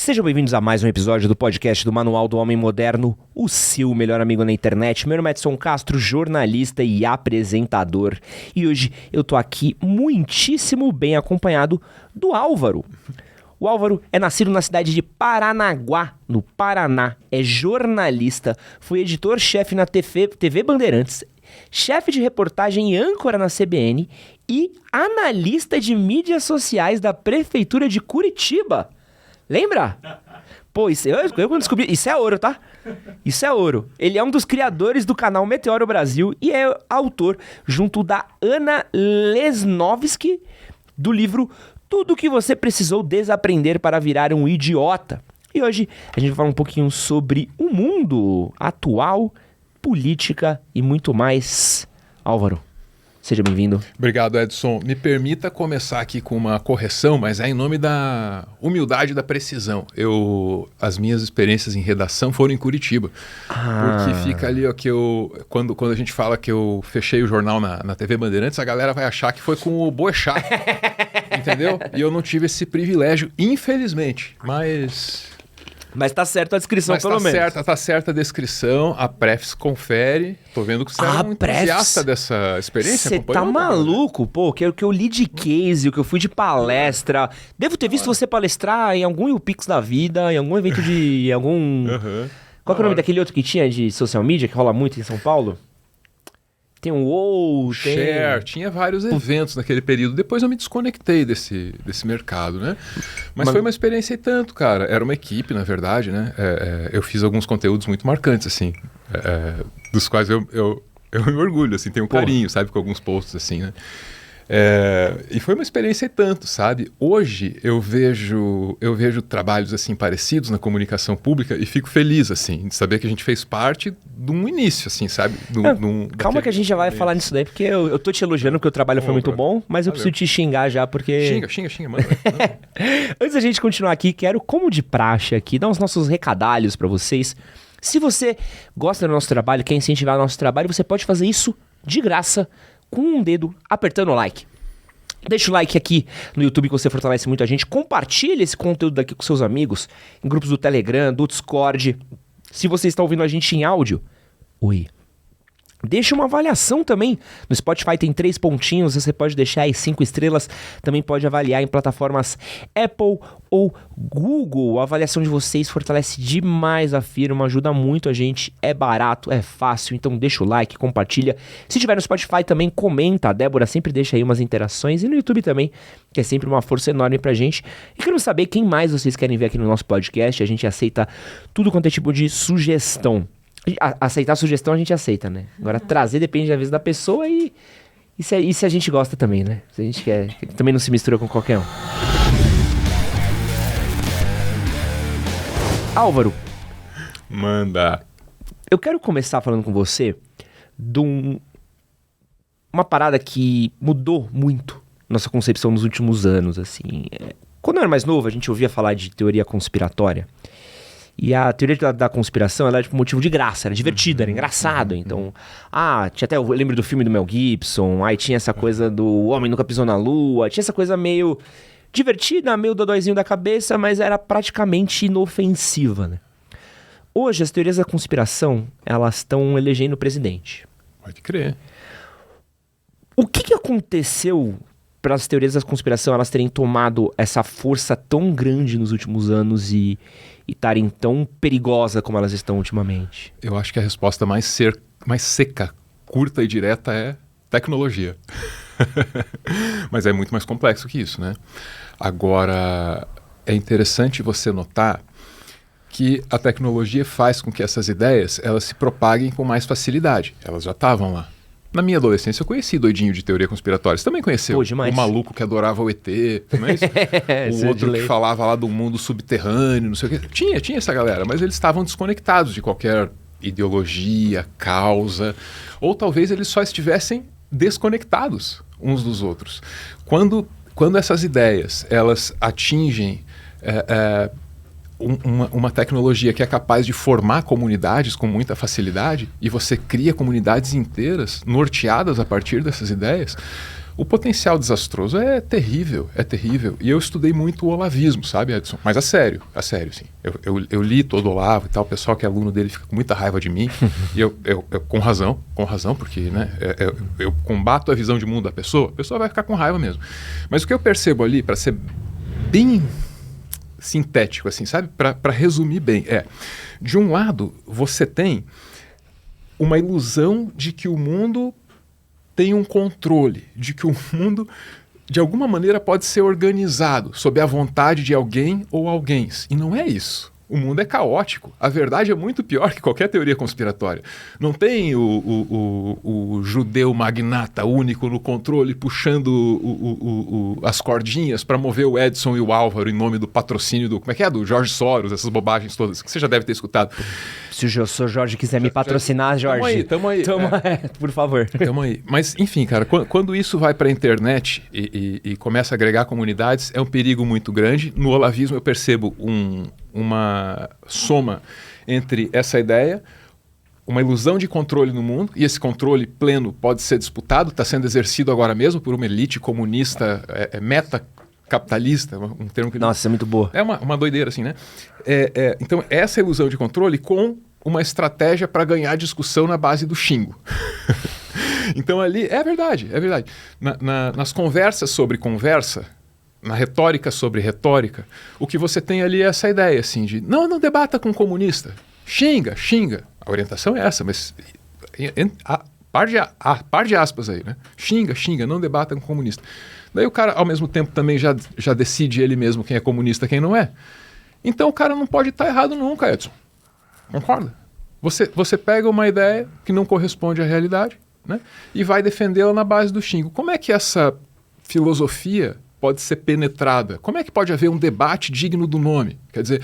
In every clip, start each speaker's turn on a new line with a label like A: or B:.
A: Sejam bem-vindos a mais um episódio do podcast do Manual do Homem Moderno, o seu melhor amigo na internet. Meu nome é Edson Castro, jornalista e apresentador. E hoje eu tô aqui muitíssimo bem acompanhado do Álvaro. O Álvaro é nascido na cidade de Paranaguá, no Paraná. É jornalista, foi editor-chefe na TV Bandeirantes, chefe de reportagem e âncora na CBN e analista de mídias sociais da Prefeitura de Curitiba. Lembra? Pô, eu quando descobri... Isso é ouro, tá? Isso é ouro. Ele é um dos criadores do canal Meteoro Brasil e é autor, junto da Ana Lesnovski, do livro Tudo o que você precisou desaprender para virar um idiota. E hoje a gente vai falar um pouquinho sobre o mundo atual, política e muito mais. Álvaro, seja bem-vindo.
B: Obrigado, Edson. Me permita começar aqui com uma correção, mas é em nome da humildade e da precisão. As minhas experiências em redação foram em Curitiba. Porque fica ali, ó, que quando a gente fala que eu fechei o jornal na TV Bandeirantes, a galera vai achar que foi com o Boechat, entendeu? E eu não tive esse privilégio, infelizmente, Mas
A: tá certa a descrição, pelo menos.
B: Tá certa a descrição, a Prefs confere. Tô vendo que você é um entusiasta dessa experiência.
A: Você tá maluco, pô, que eu li de case, que eu fui de palestra. Devo ter visto você palestrar em algum UPix da vida, em algum evento de algum... Qual que é o nome daquele outro que tinha de social media, que rola muito em São Paulo? Tem um WoW, tem...
B: Share, tinha vários eventos naquele período. Depois eu me desconectei desse mercado, né? Mas foi uma experiência e tanto, cara. Era uma equipe, na verdade, né? Eu fiz alguns conteúdos muito marcantes, assim. Dos quais eu me orgulho, assim. Tenho um carinho, sabe? Com alguns posts, assim, né? E foi uma experiência e tanto, sabe? Hoje eu vejo trabalhos assim parecidos na comunicação pública e fico feliz, assim, de saber que a gente fez parte de um início, assim, sabe?
A: Calma que a gente já vai falar nisso daí, porque eu tô te elogiando porque o trabalho foi muito bom, mas eu preciso te xingar já, porque...
B: Xinga, mano.
A: Antes da gente continuar aqui, quero, como de praxe aqui, dar os nossos recadalhos pra vocês. Se você gosta do nosso trabalho, quer incentivar o nosso trabalho, você pode fazer isso de graça, com um dedo apertando o like. Deixa o like aqui no YouTube que você fortalece muito a gente. Compartilhe esse conteúdo daqui com seus amigos, em grupos do Telegram, do Discord. Se você está ouvindo a gente em áudio, oi. Deixa uma avaliação também. No Spotify tem 3 pontinhos, você pode deixar aí 5 estrelas. Também pode avaliar em plataformas Apple ou Google. A avaliação de vocês fortalece demais a firma, ajuda muito a gente. É barato, é fácil, então deixa o like, compartilha. Se tiver no Spotify também, comenta. A Débora sempre deixa aí umas interações. E no YouTube também, que é sempre uma força enorme pra gente. E quero saber quem mais vocês querem ver aqui no nosso podcast. A gente aceita tudo quanto é tipo de sugestão. Aceitar a sugestão a gente aceita, né? Agora trazer depende às vezes da pessoa e se a gente gosta também, né? Se a gente quer, também não se mistura com qualquer um. Álvaro.
B: Manda.
A: Eu quero começar falando com você de uma parada que mudou muito nossa concepção nos últimos anos, assim. Quando eu era mais novo, a gente ouvia falar de teoria conspiratória. E a teoria da conspiração, ela era tipo motivo de graça, era divertido, era engraçado. Então, tinha até, eu lembro do filme do Mel Gibson, aí tinha essa coisa do Homem Nunca Pisou na Lua, tinha essa coisa meio divertida, meio dodóizinho da cabeça, mas era praticamente inofensiva, né? Hoje, as teorias da conspiração, elas estão elegendo o presidente.
B: Pode crer.
A: O que aconteceu para as teorias da conspiração elas terem tomado essa força tão grande nos últimos anos e estarem tão perigosa como elas estão ultimamente?
B: Eu acho que a resposta mais seca, curta e direta é tecnologia. Mas é muito mais complexo que isso, né? Agora, é interessante você notar que a tecnologia faz com que essas ideias elas se propaguem com mais facilidade. Elas já estavam lá. Na minha adolescência eu conheci doidinho de teoria conspiratória. Você também conheceu? O maluco que adorava o ET, não é isso? O outro que falava lá do mundo subterrâneo, não sei o quê. Tinha essa galera, mas eles estavam desconectados de qualquer ideologia, causa, ou talvez eles só estivessem desconectados uns dos outros. Quando essas ideias elas atingem uma tecnologia que é capaz de formar comunidades com muita facilidade e você cria comunidades inteiras norteadas a partir dessas ideias, O potencial desastroso é terrível, é terrível. E eu estudei muito o olavismo, sabe, Edson? Mas a sério, sim. Eu li todo o Olavo e tal, o pessoal que é aluno dele fica com muita raiva de mim. E eu com razão, porque né, eu combato a visão de mundo da pessoa, a pessoa vai ficar com raiva mesmo. Mas o que eu percebo ali, para ser bem sintético, assim, sabe? Para resumir bem, de um lado, você tem uma ilusão de que o mundo tem um controle, de que o mundo, de alguma maneira, pode ser organizado sob a vontade de alguém ou alguéns. E não é isso. O mundo é caótico. A verdade é muito pior que qualquer teoria conspiratória. Não tem o judeu magnata único no controle puxando as cordinhas para mover o Edson e o Álvaro em nome do patrocínio do... Como é que é? Do Jorge Soros, essas bobagens todas que você já deve ter escutado.
A: Se o Sr. Jorge quiser me patrocinar, Jorge...
B: Tamo aí.
A: Por favor.
B: Tamo aí. Mas, enfim, cara, quando isso vai para a internet e começa a agregar comunidades, é um perigo muito grande. No olavismo eu percebo uma soma entre essa ideia, uma ilusão de controle no mundo, e esse controle pleno pode ser disputado, está sendo exercido agora mesmo por uma elite comunista, meta-capitalista, um termo que...
A: Nossa, é muito boa.
B: É uma doideira, assim, né? Então, essa ilusão de controle com uma estratégia para ganhar discussão na base do xingo. Então, ali, é verdade. Nas conversas sobre conversa, na retórica sobre retórica, o que você tem ali é essa ideia, assim, de não debata com comunista, xinga. A orientação é essa, mas par de aspas aí, né? Xinga, não debata com comunista. Daí o cara, ao mesmo tempo, também já decide ele mesmo quem é comunista e quem não é. Então o cara não pode estar errado nunca, Edson. Concorda? Você pega uma ideia que não corresponde à realidade, né? E vai defendê-la na base do xingo. Como é que essa filosofia pode ser penetrada? Como é que pode haver um debate digno do nome? Quer dizer,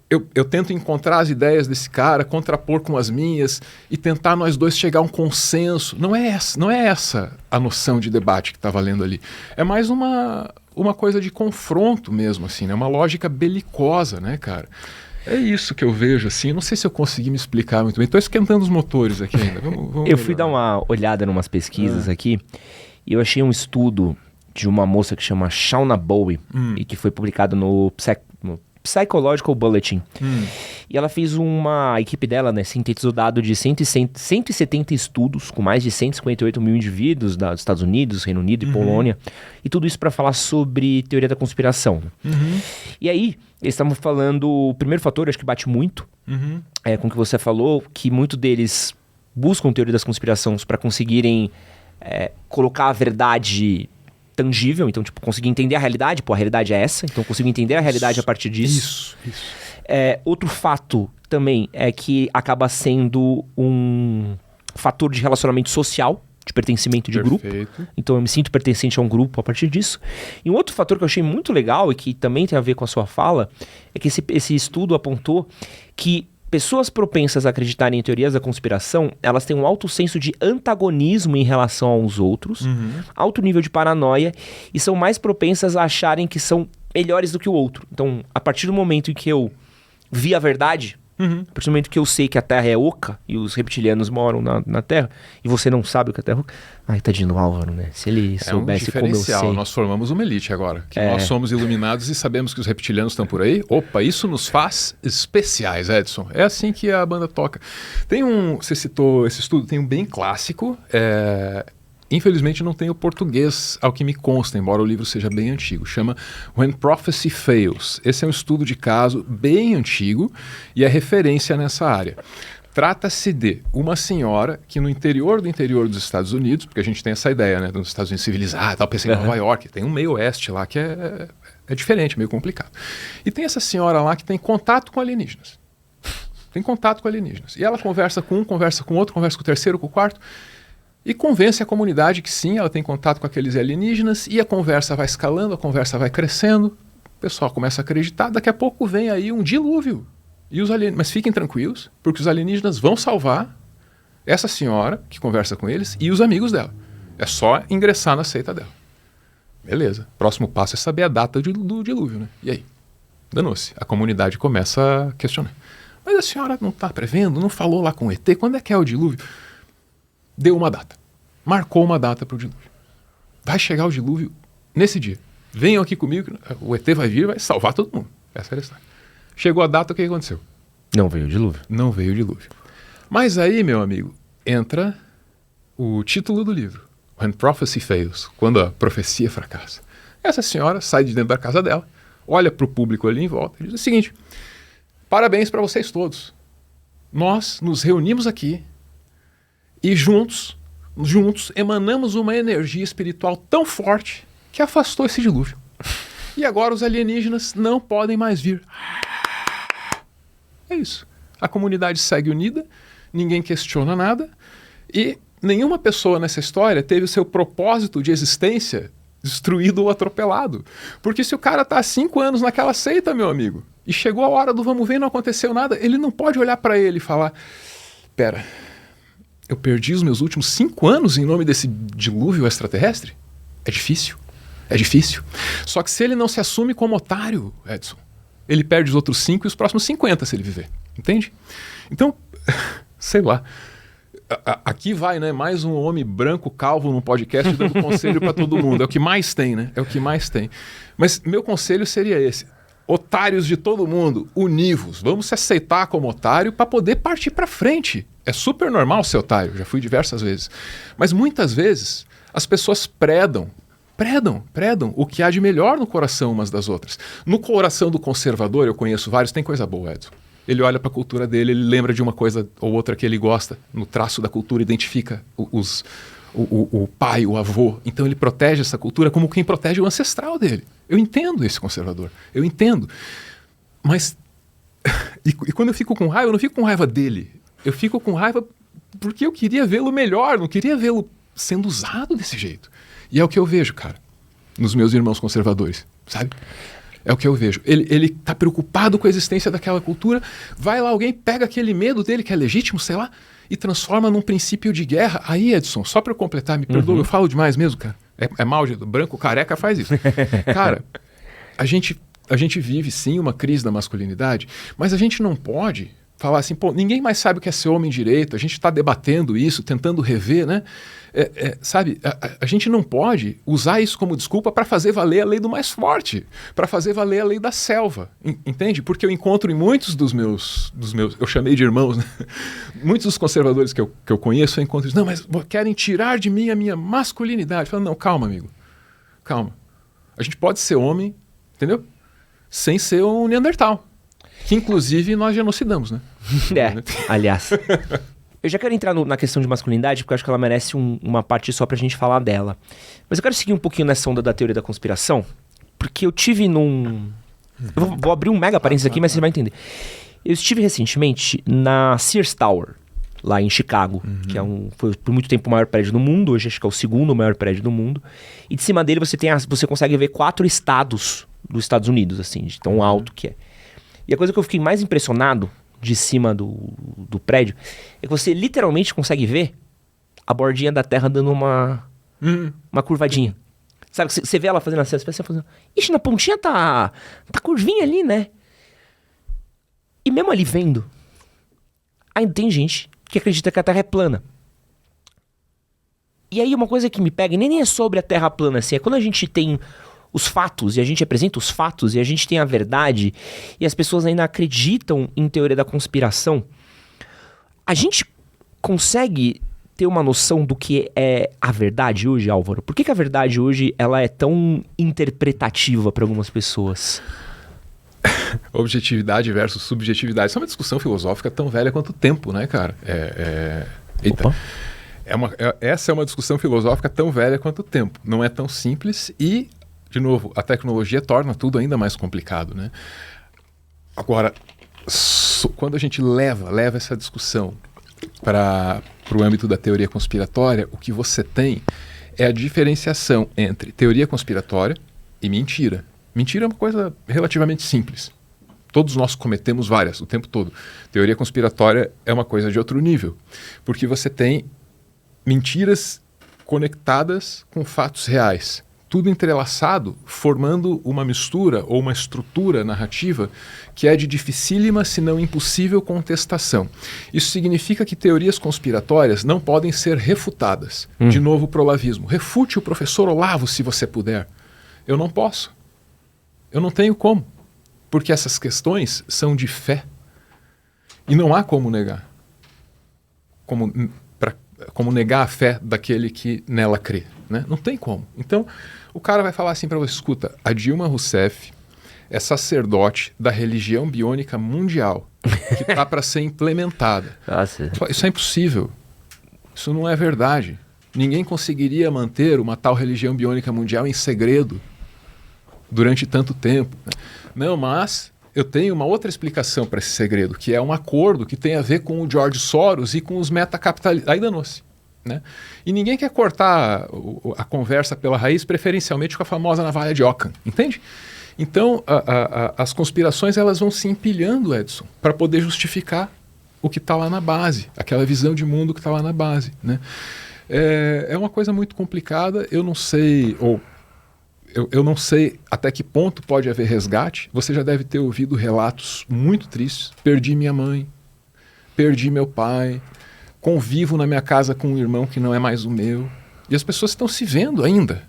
B: eu tento encontrar as ideias desse cara, contrapor com as minhas e tentar nós dois chegar a um consenso. Não é essa a noção de debate que está valendo ali. É mais uma coisa de confronto mesmo, assim, né? Uma lógica belicosa, né, cara? É isso que eu vejo, assim. Não sei se eu consegui me explicar muito bem. Estou esquentando os motores aqui ainda. Vamos
A: eu fui dar uma olhada em umas pesquisas aqui e eu achei um estudo de uma moça que chama Shauna Bowie e que foi publicado no Psychological Bulletin. E ela fez a equipe dela, né, sintetizou dado de 170 estudos com mais de 158 mil indivíduos dos Estados Unidos, Reino Unido e Polônia. E tudo isso para falar sobre teoria da conspiração. E aí, eles estavam falando, o primeiro fator, acho que bate muito com o que você falou, que muito deles buscam teoria das conspirações para conseguirem colocar a verdade tangível, então, tipo, conseguir entender a realidade, a realidade é essa, então eu consigo entender a realidade a partir disso.
B: Isso.
A: Outro fato também é que acaba sendo um fator de relacionamento social, de pertencimento de grupo. Então eu me sinto pertencente a um grupo a partir disso. E um outro fator que eu achei muito legal e que também tem a ver com a sua fala, é que esse estudo apontou que pessoas propensas a acreditarem em teorias da conspiração, elas têm um alto senso de antagonismo em relação aos outros, alto nível de paranoia, e são mais propensas a acharem que são melhores do que o outro. Então, a partir do momento em que eu vi a verdade, a partir do momento que eu sei que a Terra é oca e os reptilianos moram na Terra, e você não sabe o que a Terra é oca... Ai, tadinho do Álvaro, né? Se ele soubesse como eu sei...
B: Nós formamos uma elite agora. Que nós somos iluminados e sabemos que os reptilianos estão por aí. Opa, isso nos faz especiais, Edson. É assim que a banda toca. Você citou esse estudo, tem um bem clássico. Infelizmente não tem o português, ao que me consta, embora o livro seja bem antigo. Chama When Prophecy Fails. Esse é um estudo de caso bem antigo e é referência nessa área. Trata-se de uma senhora que no interior dos Estados Unidos, porque a gente tem essa ideia, né, dos Estados Unidos civilizados, tal, pensei em Nova York, tem um meio oeste lá que é diferente, meio complicado. E tem essa senhora lá que tem contato com alienígenas. E ela conversa com um, conversa com outro, conversa com o terceiro, com o quarto, e convence a comunidade que sim, ela tem contato com aqueles alienígenas, e a conversa vai escalando, a conversa vai crescendo, o pessoal começa a acreditar, daqui a pouco vem aí um dilúvio. Mas fiquem tranquilos, porque os alienígenas vão salvar essa senhora que conversa com eles e os amigos dela. É só ingressar na seita dela. Beleza. Próximo passo é saber a data do dilúvio, né? E aí? Danou-se. A comunidade começa a questionar. Mas a senhora não está prevendo? Não falou lá com o ET? Quando é que é o dilúvio? Deu uma data. Marcou uma data para o dilúvio. vai chegar o dilúvio nesse dia. Venham aqui comigo, o ET vai vir e vai salvar todo mundo. Essa era a história. Chegou a data, o que aconteceu?
A: Não veio o dilúvio.
B: Não veio o dilúvio. Mas aí, meu amigo, entra o título do livro. When Prophecy Fails. Quando a profecia fracassa. Essa senhora sai de dentro da casa dela, olha para o público ali em volta e diz o seguinte: parabéns para vocês todos. Nós nos reunimos aqui e juntos emanamos uma energia espiritual tão forte que afastou esse dilúvio. E agora os alienígenas não podem mais vir. É isso. A comunidade segue unida, ninguém questiona nada e nenhuma pessoa nessa história teve o seu propósito de existência destruído ou atropelado. Porque se o cara tá há 5 anos naquela seita, meu amigo, e chegou a hora do vamos ver e não aconteceu nada, ele não pode olhar para ele e falar: pera, eu perdi os meus últimos 5 anos em nome desse dilúvio extraterrestre? É difícil. É difícil. Só que se ele não se assume como otário, Edson, ele perde os outros 5 e os próximos 50 se ele viver. Entende? Então, sei lá. Aqui vai, né? Mais um homem branco, calvo num podcast dando conselho para todo mundo. É o que mais tem, né? É o que mais tem. Mas meu conselho seria esse: otários de todo mundo, univos. Vamos se aceitar como otário para poder partir para frente. É super normal ser otário, já fui diversas vezes. Mas muitas vezes as pessoas predam o que há de melhor no coração umas das outras. No coração do conservador, eu conheço vários, tem coisa boa, Edson. Ele olha para a cultura dele, ele lembra de uma coisa ou outra que ele gosta. No traço da cultura, identifica o pai, o avô. Então ele protege essa cultura como quem protege o ancestral dele. Eu entendo esse conservador, eu entendo. Mas, e quando eu fico com raiva, eu não fico com raiva dele. Eu fico com raiva porque eu queria vê-lo melhor, não queria vê-lo sendo usado desse jeito. E é o que eu vejo, cara, nos meus irmãos conservadores, sabe? É o que eu vejo. Ele tá preocupado com a existência daquela cultura, vai lá alguém, pega aquele medo dele, que é legítimo, sei lá, e transforma num princípio de guerra. Aí, Edson, só para eu completar, me perdoa, eu falo demais mesmo, cara. É mal, branco careca faz isso. Cara, a gente vive sim uma crise da masculinidade, mas a gente não pode falar assim, pô, ninguém mais sabe o que é ser homem direito, a gente está debatendo isso, tentando rever, né? Sabe, a gente não pode usar isso como desculpa para fazer valer a lei do mais forte, para fazer valer a lei da selva, entende? Porque eu encontro em muitos dos meus, eu chamei de irmãos, né? Muitos dos conservadores que eu conheço, eu encontro isso, não, mas querem tirar de mim a minha masculinidade. Falando, não, calma, amigo, calma. A gente pode ser homem, entendeu? Sem ser um Neandertal, que inclusive nós genocidamos, né?
A: Aliás. Eu já quero entrar na questão de masculinidade, porque eu acho que ela merece uma parte só pra gente falar dela. Mas eu quero seguir um pouquinho nessa onda da teoria da conspiração, porque eu tive num... Eu vou abrir um mega parênteses aqui, mas você vai entender. Eu estive recentemente na Sears Tower, lá em Chicago, que foi por muito tempo o maior prédio do mundo, hoje acho que é o segundo maior prédio do mundo. E de cima dele você consegue ver 4 estados dos Estados Unidos, assim, de tão alto que é. E a coisa que eu fiquei mais impressionado de cima do prédio é que você literalmente consegue ver a bordinha da terra dando uma curvadinha. Sabe, você vê ela fazendo assim, você fazendo... Ixi, na pontinha tá curvinha ali, né? E mesmo ali vendo, ainda tem gente que acredita que a terra é plana. E aí uma coisa que me pega, nem é sobre a terra plana, assim, é quando a gente tem os fatos, e a gente apresenta os fatos, e a gente tem a verdade, e as pessoas ainda acreditam em teoria da conspiração, a gente consegue ter uma noção do que é a verdade hoje, Álvaro? Por que a verdade hoje ela é tão interpretativa para algumas pessoas?
B: Objetividade versus subjetividade. Isso é uma discussão filosófica tão velha quanto o tempo, né, cara? Eita. Essa é uma discussão filosófica tão velha quanto o tempo. Não é tão simples e, de novo, a tecnologia torna tudo ainda mais complicado, né? Agora, quando a gente leva essa discussão para o âmbito da teoria conspiratória, o que você tem é a diferenciação entre teoria conspiratória e mentira. Mentira é uma coisa relativamente simples. Todos nós cometemos várias o tempo todo. Teoria conspiratória é uma coisa de outro nível, porque você tem mentiras conectadas com fatos reais. tudo entrelaçado, formando uma mistura ou uma estrutura narrativa que é de dificílima, se não impossível contestação. Isso significa que teorias conspiratórias não podem ser refutadas. De novo, pro olavismo. Refute o professor Olavo se você puder. Eu não posso. Eu não tenho como. Porque essas questões são de fé. E não há como negar. Como negar a fé daquele que nela crê. Né? Não tem como. Então, o cara vai falar assim para você, escuta, a Dilma Rousseff é sacerdote da religião biônica mundial, que está para ser implementada.
A: Nossa.
B: Isso é impossível. Isso não é verdade. Ninguém conseguiria manter uma tal religião biônica mundial em segredo durante tanto tempo. Não, mas eu tenho uma outra explicação para esse segredo, que é um acordo que tem a ver com o George Soros e com os metacapitalistas. Aí danou-se. Né? E ninguém quer cortar a conversa pela raiz, preferencialmente com a famosa navalha de Ockham, entende? Então, as conspirações elas vão se empilhando, Edson, para poder justificar o que está lá na base, aquela visão de mundo que está lá na base. Né? É uma coisa muito complicada, eu não sei, eu não sei até que ponto pode haver resgate. Você já deve ter ouvido relatos muito tristes. Perdi minha mãe, perdi meu pai, convivo na minha casa com um irmão que não é mais o meu. E as pessoas estão se vendo ainda,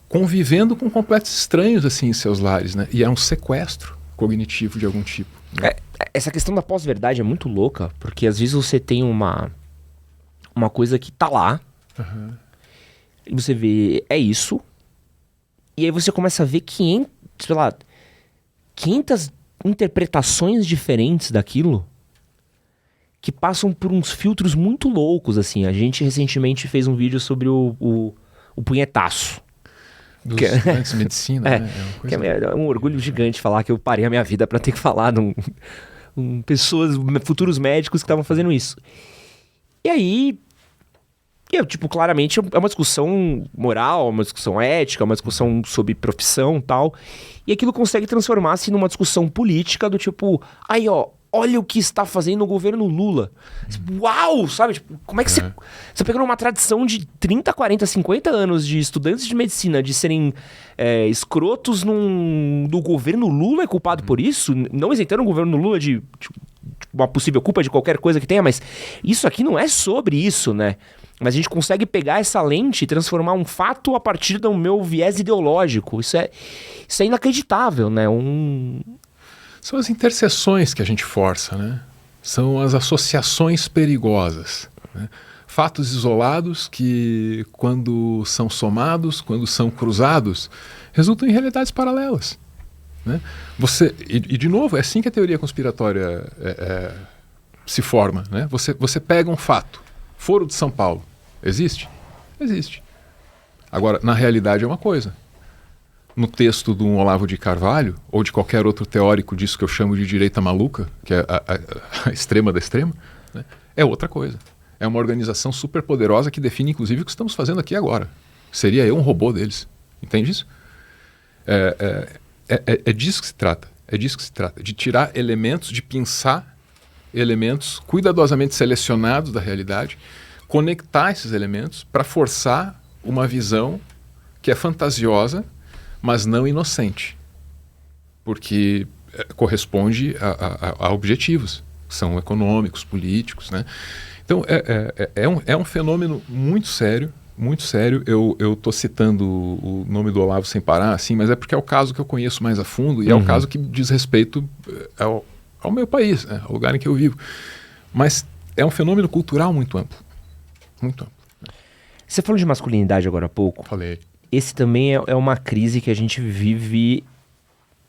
B: convivendo com completos estranhos assim em seus lares, né? E é um sequestro cognitivo de algum tipo. Né?
A: Essa questão da pós-verdade é muito louca, porque às vezes você tem uma coisa que tá lá, e você vê, é isso, e aí você começa a ver 500 interpretações diferentes daquilo, que passam por uns filtros muito loucos, assim. A gente recentemente fez um vídeo sobre o punhetaço.
B: Dos estudantes de medicina, né?
A: É um orgulho gigante falar que eu parei a minha vida para ter que falar pessoas, futuros médicos que estavam fazendo isso. E aí, claramente é uma discussão moral, uma discussão ética, uma discussão sobre profissão e tal. E aquilo consegue transformar-se numa discussão política do tipo, aí ó, olha o que está fazendo o governo Lula. Uau! Sabe? Tipo, como é que você pegando uma tradição de 30, 40, 50 anos de estudantes de medicina de serem escrotos do governo Lula é culpado por isso? Não isentando o governo Lula de uma possível culpa de qualquer coisa que tenha, mas isso aqui não é sobre isso, né? Mas a gente consegue pegar essa lente e transformar um fato a partir do meu viés ideológico. Isso é inacreditável, né?
B: São as interseções que a gente força, né? São as associações perigosas. Né? Fatos isolados que, quando são somados, quando são cruzados, resultam em realidades paralelas. Né? De novo, é assim que a teoria conspiratória se forma. Né? Você pega um fato. Foro de São Paulo. Existe? Existe. Agora, na realidade é uma coisa. No texto de um Olavo de Carvalho, ou de qualquer outro teórico disso que eu chamo de direita maluca, que é a extrema da extrema, né, é outra coisa. É uma organização super poderosa que define, inclusive, o que estamos fazendo aqui agora. Seria eu um robô deles. Entende isso? É disso que se trata. É disso que se trata. De tirar elementos, de pensar elementos cuidadosamente selecionados da realidade, conectar esses elementos para forçar uma visão que é fantasiosa, mas não inocente, porque corresponde a objetivos, que são econômicos, políticos, né? Então, é um fenômeno muito sério, muito sério. Eu estou citando o nome do Olavo sem parar, assim, mas é porque é o caso que eu conheço mais a fundo e é o caso que diz respeito ao meu país, né? Ao lugar em que eu vivo. Mas é um fenômeno cultural muito amplo, muito amplo.
A: Você falou de masculinidade agora há pouco.
B: Falei.
A: Esse também é uma crise que a gente vive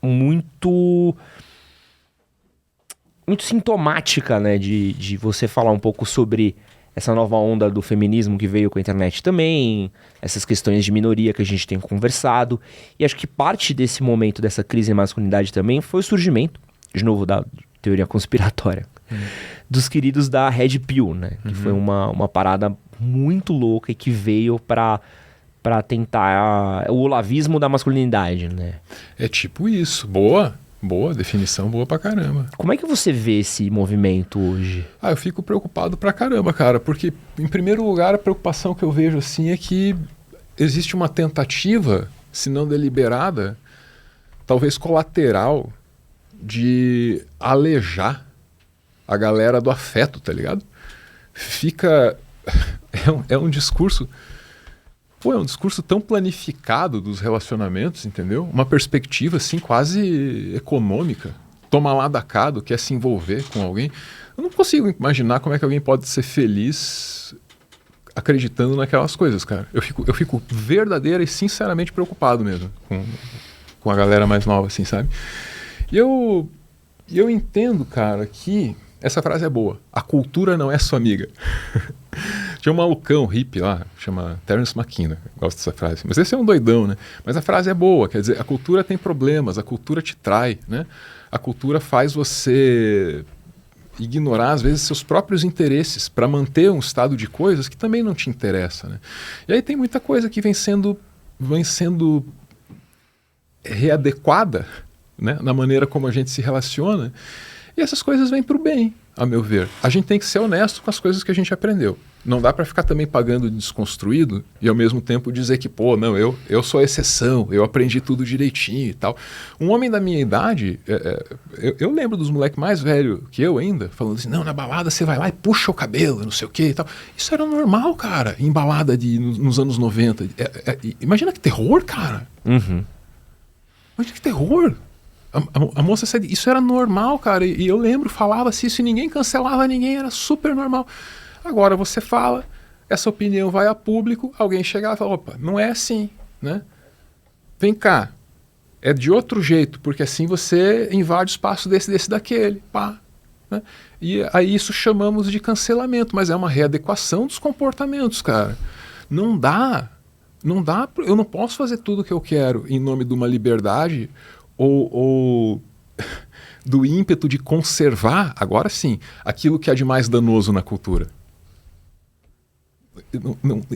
A: muito sintomática, né? De você falar um pouco sobre essa nova onda do feminismo que veio com a internet também, essas questões de minoria que a gente tem conversado. E acho que parte desse momento, dessa crise de masculinidade também, foi o surgimento, de novo, da teoria conspiratória, dos queridos da Red Pill, né? Que foi uma parada muito louca e que veio para tentar o olavismo da masculinidade, né? É
B: tipo isso. Boa definição, boa pra caramba.
A: Como é que você vê esse movimento hoje?
B: Eu fico preocupado pra caramba, cara, porque, em primeiro lugar, a preocupação que eu vejo, assim, é que existe uma tentativa, se não deliberada, talvez colateral, de alejar a galera do afeto, tá ligado? Fica... É um discurso... Pô, é um discurso tão planificado dos relacionamentos, entendeu? Uma perspectiva, assim, quase econômica. Toma lá da cá, do que é se envolver com alguém. Eu não consigo imaginar como é que alguém pode ser feliz acreditando naquelas coisas, cara. Eu fico verdadeira e sinceramente preocupado mesmo com a galera mais nova, assim, sabe? E eu entendo, cara, que essa frase é boa. A cultura não é sua amiga. Tinha um malucão hippie lá, chama Terence McKenna, gosto dessa frase. Mas esse é um doidão, né? Mas a frase é boa, quer dizer, a cultura tem problemas, a cultura te trai, né? A cultura faz você ignorar, às vezes, seus próprios interesses para manter um estado de coisas que também não te interessa, né? E aí tem muita coisa que vem sendo readequada, né? Na maneira como a gente se relaciona. E essas coisas vêm para o bem, a meu ver. A gente tem que ser honesto com as coisas que a gente aprendeu. Não dá para ficar também pagando de desconstruído e ao mesmo tempo dizer que, pô, não, eu sou a exceção, eu aprendi tudo direitinho e tal. Um homem da minha idade, eu lembro dos moleques mais velhos que eu ainda, falando assim, não, na balada você vai lá e puxa o cabelo, não sei o que e tal. Isso era normal, cara, em balada nos anos 90. Imagina que terror, cara.
A: Uhum.
B: Imagina que terror. A moça saía, isso era normal, cara, e eu lembro, falava-se isso e ninguém cancelava ninguém, era super normal. Agora você fala, essa opinião vai a público, alguém chega lá e fala, opa, não é assim, né? Vem cá, é de outro jeito, porque assim você invade o espaço desse, daquele, pá. Né? E aí isso chamamos de cancelamento, mas é uma readequação dos comportamentos, cara. Não dá, eu não posso fazer tudo o que eu quero em nome de uma liberdade ou do ímpeto de conservar, agora sim, aquilo que é de mais danoso na cultura.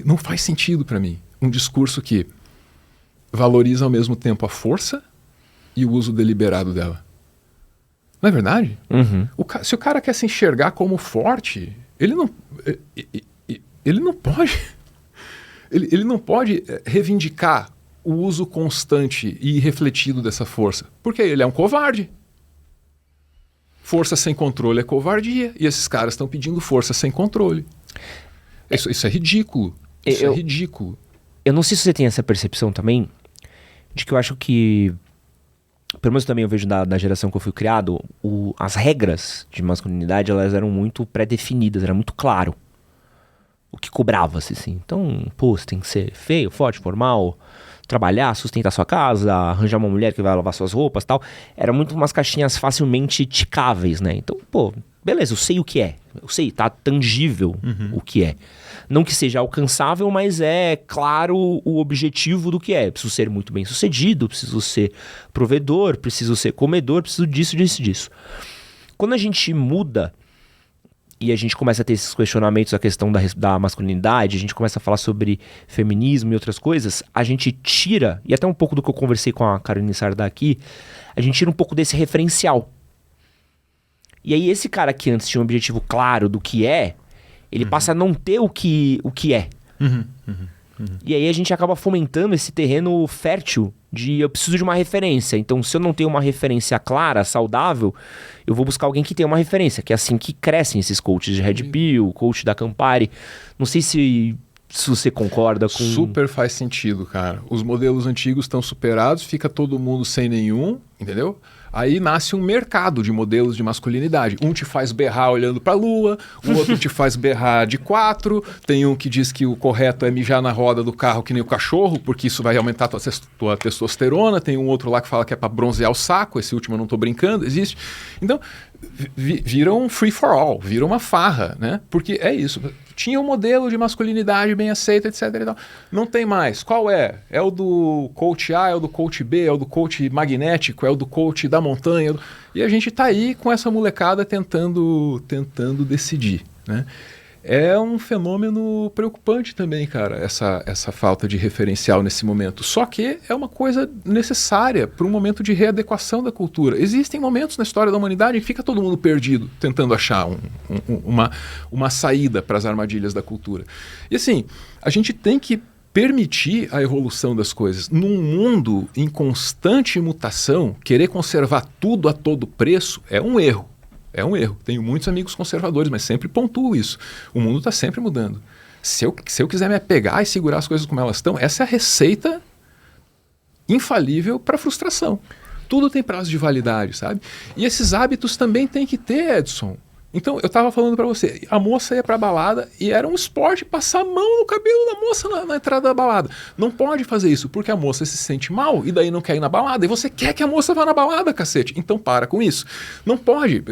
B: Não faz sentido para mim um discurso que valoriza ao mesmo tempo a força e o uso deliberado dela. Não é verdade?
A: Uhum.
B: Se o cara quer se enxergar como forte, ele não pode ele não pode reivindicar o uso constante e refletido dessa força, porque ele é um covarde. Força sem controle é covardia, e esses caras estão pedindo força sem controle. Isso é ridículo. Isso é ridículo.
A: Eu não sei se você tem essa percepção também, de que eu acho que, pelo menos também eu vejo da geração que eu fui criado, as regras de masculinidade, elas eram muito pré-definidas, era muito claro o que cobrava-se, assim. Então, pô, você tem que ser feio, forte, formal, trabalhar, sustentar sua casa, arranjar uma mulher que vai lavar suas roupas e tal. Eram muito umas caixinhas facilmente ticáveis, né? Então, pô, beleza, eu sei o que é. Eu sei, tá tangível o que é. Não que seja alcançável, mas é claro o objetivo do que é. Preciso ser muito bem sucedido, preciso ser provedor, preciso ser comedor, preciso disso. Quando a gente muda e a gente começa a ter esses questionamentos, a questão da masculinidade, a gente começa a falar sobre feminismo e outras coisas, a gente tira, e até um pouco do que eu conversei com a Caroline Sardá aqui, a gente tira um pouco desse referencial. E aí esse cara que antes tinha um objetivo claro do que é, ele passa a não ter o que é. E aí a gente acaba fomentando esse terreno fértil de eu preciso de uma referência. Então, se eu não tenho uma referência clara, saudável, eu vou buscar alguém que tenha uma referência, que é assim que crescem esses coaches de Red Pill, coach da Campari. Não sei se você concorda com...
B: Super faz sentido, cara. Os modelos antigos estão superados, fica todo mundo sem nenhum, entendeu? Aí nasce um mercado de modelos de masculinidade. Um te faz berrar olhando pra lua, o outro te faz berrar de 4, tem um que diz que o correto é mijar na roda do carro que nem o cachorro, porque isso vai aumentar a tua testosterona, tem um outro lá que fala que é pra bronzear o saco, esse último eu não tô brincando, existe. Então, vira um free for all, vira uma farra, né? Porque é isso, tinha um modelo de masculinidade bem aceito, etc. E tal. Não tem mais. Qual é? É o do coach A, é o do coach B, é o do coach magnético, é o do coach da montanha. E a gente tá aí com essa molecada tentando decidir, né? É um fenômeno preocupante também, cara, essa falta de referencial nesse momento. Só que é uma coisa necessária para um momento de readequação da cultura. Existem momentos na história da humanidade em que fica todo mundo perdido, tentando achar uma saída para as armadilhas da cultura. E assim, a gente tem que permitir a evolução das coisas. Num mundo em constante mutação, querer conservar tudo a todo preço é um erro. É um erro. Tenho muitos amigos conservadores, mas sempre pontuo isso. O mundo está sempre mudando. Se eu quiser me apegar e segurar as coisas como elas estão, essa é a receita infalível para frustração. Tudo tem prazo de validade, sabe? E esses hábitos também tem que ter, Edson. Então, eu estava falando para você, a moça ia para a balada e era um esporte passar a mão no cabelo da moça na entrada da balada. Não pode fazer isso, porque a moça se sente mal e daí não quer ir na balada. E você quer que a moça vá na balada, cacete. Então, para com isso. Não pode.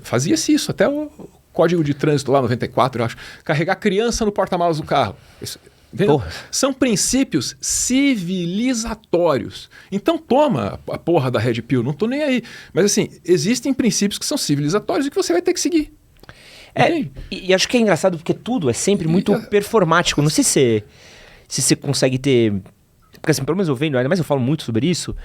B: Fazia-se isso, até o Código de Trânsito lá, 94, eu acho. Carregar criança no porta-malas do carro. São princípios civilizatórios. Então toma a porra da Red Pill, não tô nem aí. Mas assim, existem princípios que são civilizatórios e que você vai ter que seguir.
A: E acho que é engraçado porque tudo é sempre muito performático. Não sei se você consegue ter... Porque assim, pelo menos eu vendo, ainda mais eu falo muito sobre isso,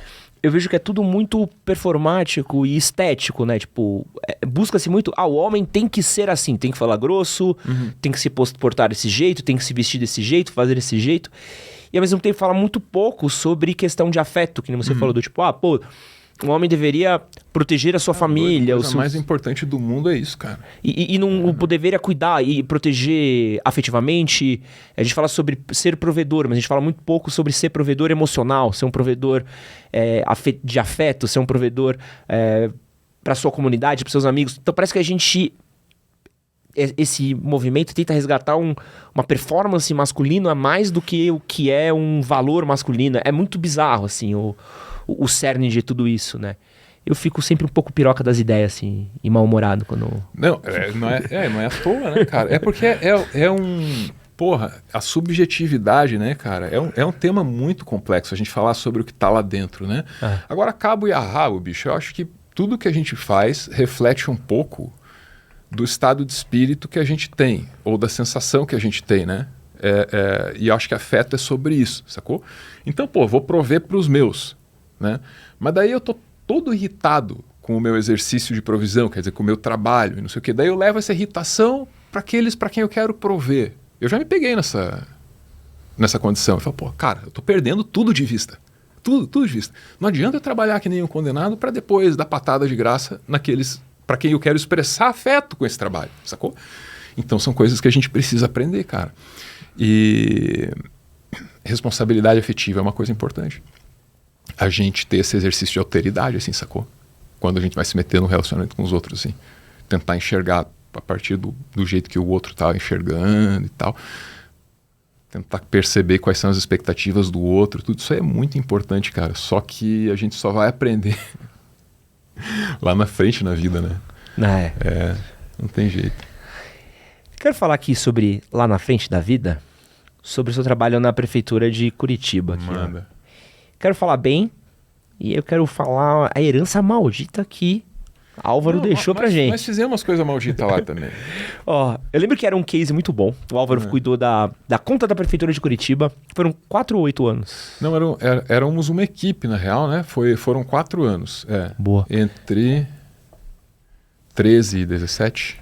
A: eu vejo que é tudo muito performático e estético, né? Tipo, busca-se muito... o homem tem que ser assim, tem que falar grosso, tem que se portar desse jeito, tem que se vestir desse jeito, fazer desse jeito. E ao mesmo tempo fala muito pouco sobre questão de afeto, que nem você falou, do tipo, um homem deveria proteger a sua família.
B: A coisa mais importante do mundo é isso, cara.
A: E não deveria cuidar e proteger afetivamente. A gente fala sobre ser provedor, mas a gente fala muito pouco sobre ser provedor emocional, ser um provedor de afeto, ser um provedor para sua comunidade, para seus amigos. Então parece que a gente... Esse movimento tenta resgatar uma performance masculina mais do que o que é um valor masculino. É muito bizarro, assim, o cerne de tudo isso, né? Eu fico sempre um pouco piroca das ideias, assim, e mal-humorado quando...
B: Não é à toa, né, cara? É porque é um... Porra, a subjetividade, né, cara? É um tema muito complexo a gente falar sobre o que tá lá dentro, né? Agora, cabo e a rabo, bicho, eu acho que tudo que a gente faz reflete um pouco do estado de espírito que a gente tem, ou da sensação que a gente tem, né? E eu acho que afeto é sobre isso, sacou? Então, vou prover pros meus, né? Mas daí eu tô todo irritado com o meu exercício de provisão, quer dizer, com o meu trabalho e não sei o quê. Daí eu levo essa irritação para aqueles para quem eu quero prover. Eu já me peguei nessa condição. Eu falo, cara, eu tô perdendo tudo de vista. Tudo de vista. Não adianta eu trabalhar que nem um condenado para depois dar patada de graça naqueles para quem eu quero expressar afeto com esse trabalho, sacou? Então são coisas que a gente precisa aprender, cara. E responsabilidade afetiva é uma coisa importante. A gente ter esse exercício de alteridade, assim, sacou? Quando a gente vai se meter no relacionamento com os outros, assim. Tentar enxergar a partir do jeito que o outro tá enxergando e tal. Tentar perceber quais são as expectativas do outro. Tudo isso aí é muito importante, cara. Só que a gente só vai aprender lá na frente na vida, né? Não tem jeito.
A: Quero falar aqui sobre, lá na frente da vida, sobre o seu trabalho na prefeitura de Curitiba. Aqui,
B: Manda.
A: Quero falar bem, e eu quero falar a herança maldita que Álvaro deixou pra gente.
B: Nós fizemos umas coisas malditas lá também.
A: Eu lembro que era um case muito bom. O Álvaro cuidou da conta da prefeitura de Curitiba. Foram 4 ou 8 anos.
B: Não, éramos uma equipe, na real, né? Foram 4 anos.
A: Boa.
B: Entre 13 e 17.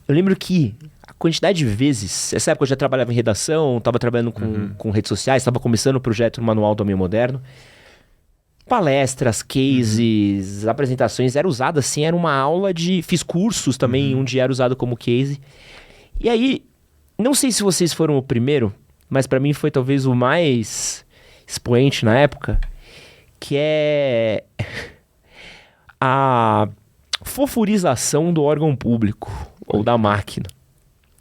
A: Eu lembro que a quantidade de vezes... Nessa época eu já trabalhava em redação, estava trabalhando com redes sociais, estava começando o projeto no Manual do Homem Moderno. Palestras, cases, apresentações, era usado assim, era uma aula de... Fiz cursos também, onde era usado como case. E aí, não sei se vocês foram o primeiro, mas para mim foi talvez o mais expoente na época, que é a fofurização do órgão público, ou da máquina.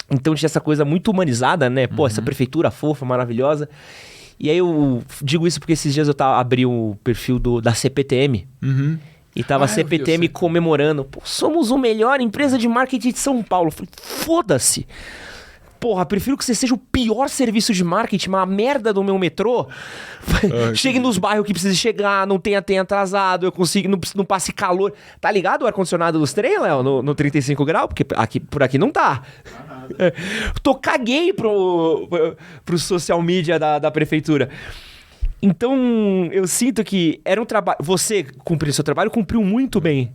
A: Então tinha essa coisa muito humanizada, né? Essa prefeitura fofa, maravilhosa. E aí eu digo isso porque esses dias eu abri o perfil da CPTM. E tava a CPTM comemorando. Somos a melhor empresa de marketing de São Paulo. Eu falei, foda-se. Prefiro que você seja o pior serviço de marketing, uma merda do meu metrô. Chegue nos bairros que precisa chegar, não tenha atrasado, eu consigo, não passe calor. Tá ligado o ar-condicionado dos trem, Léo, no 35 graus? Porque por aqui não tá. Caguei pro social media da prefeitura. Então, eu sinto que era um trabalho... Você cumpriu seu trabalho, cumpriu muito bem.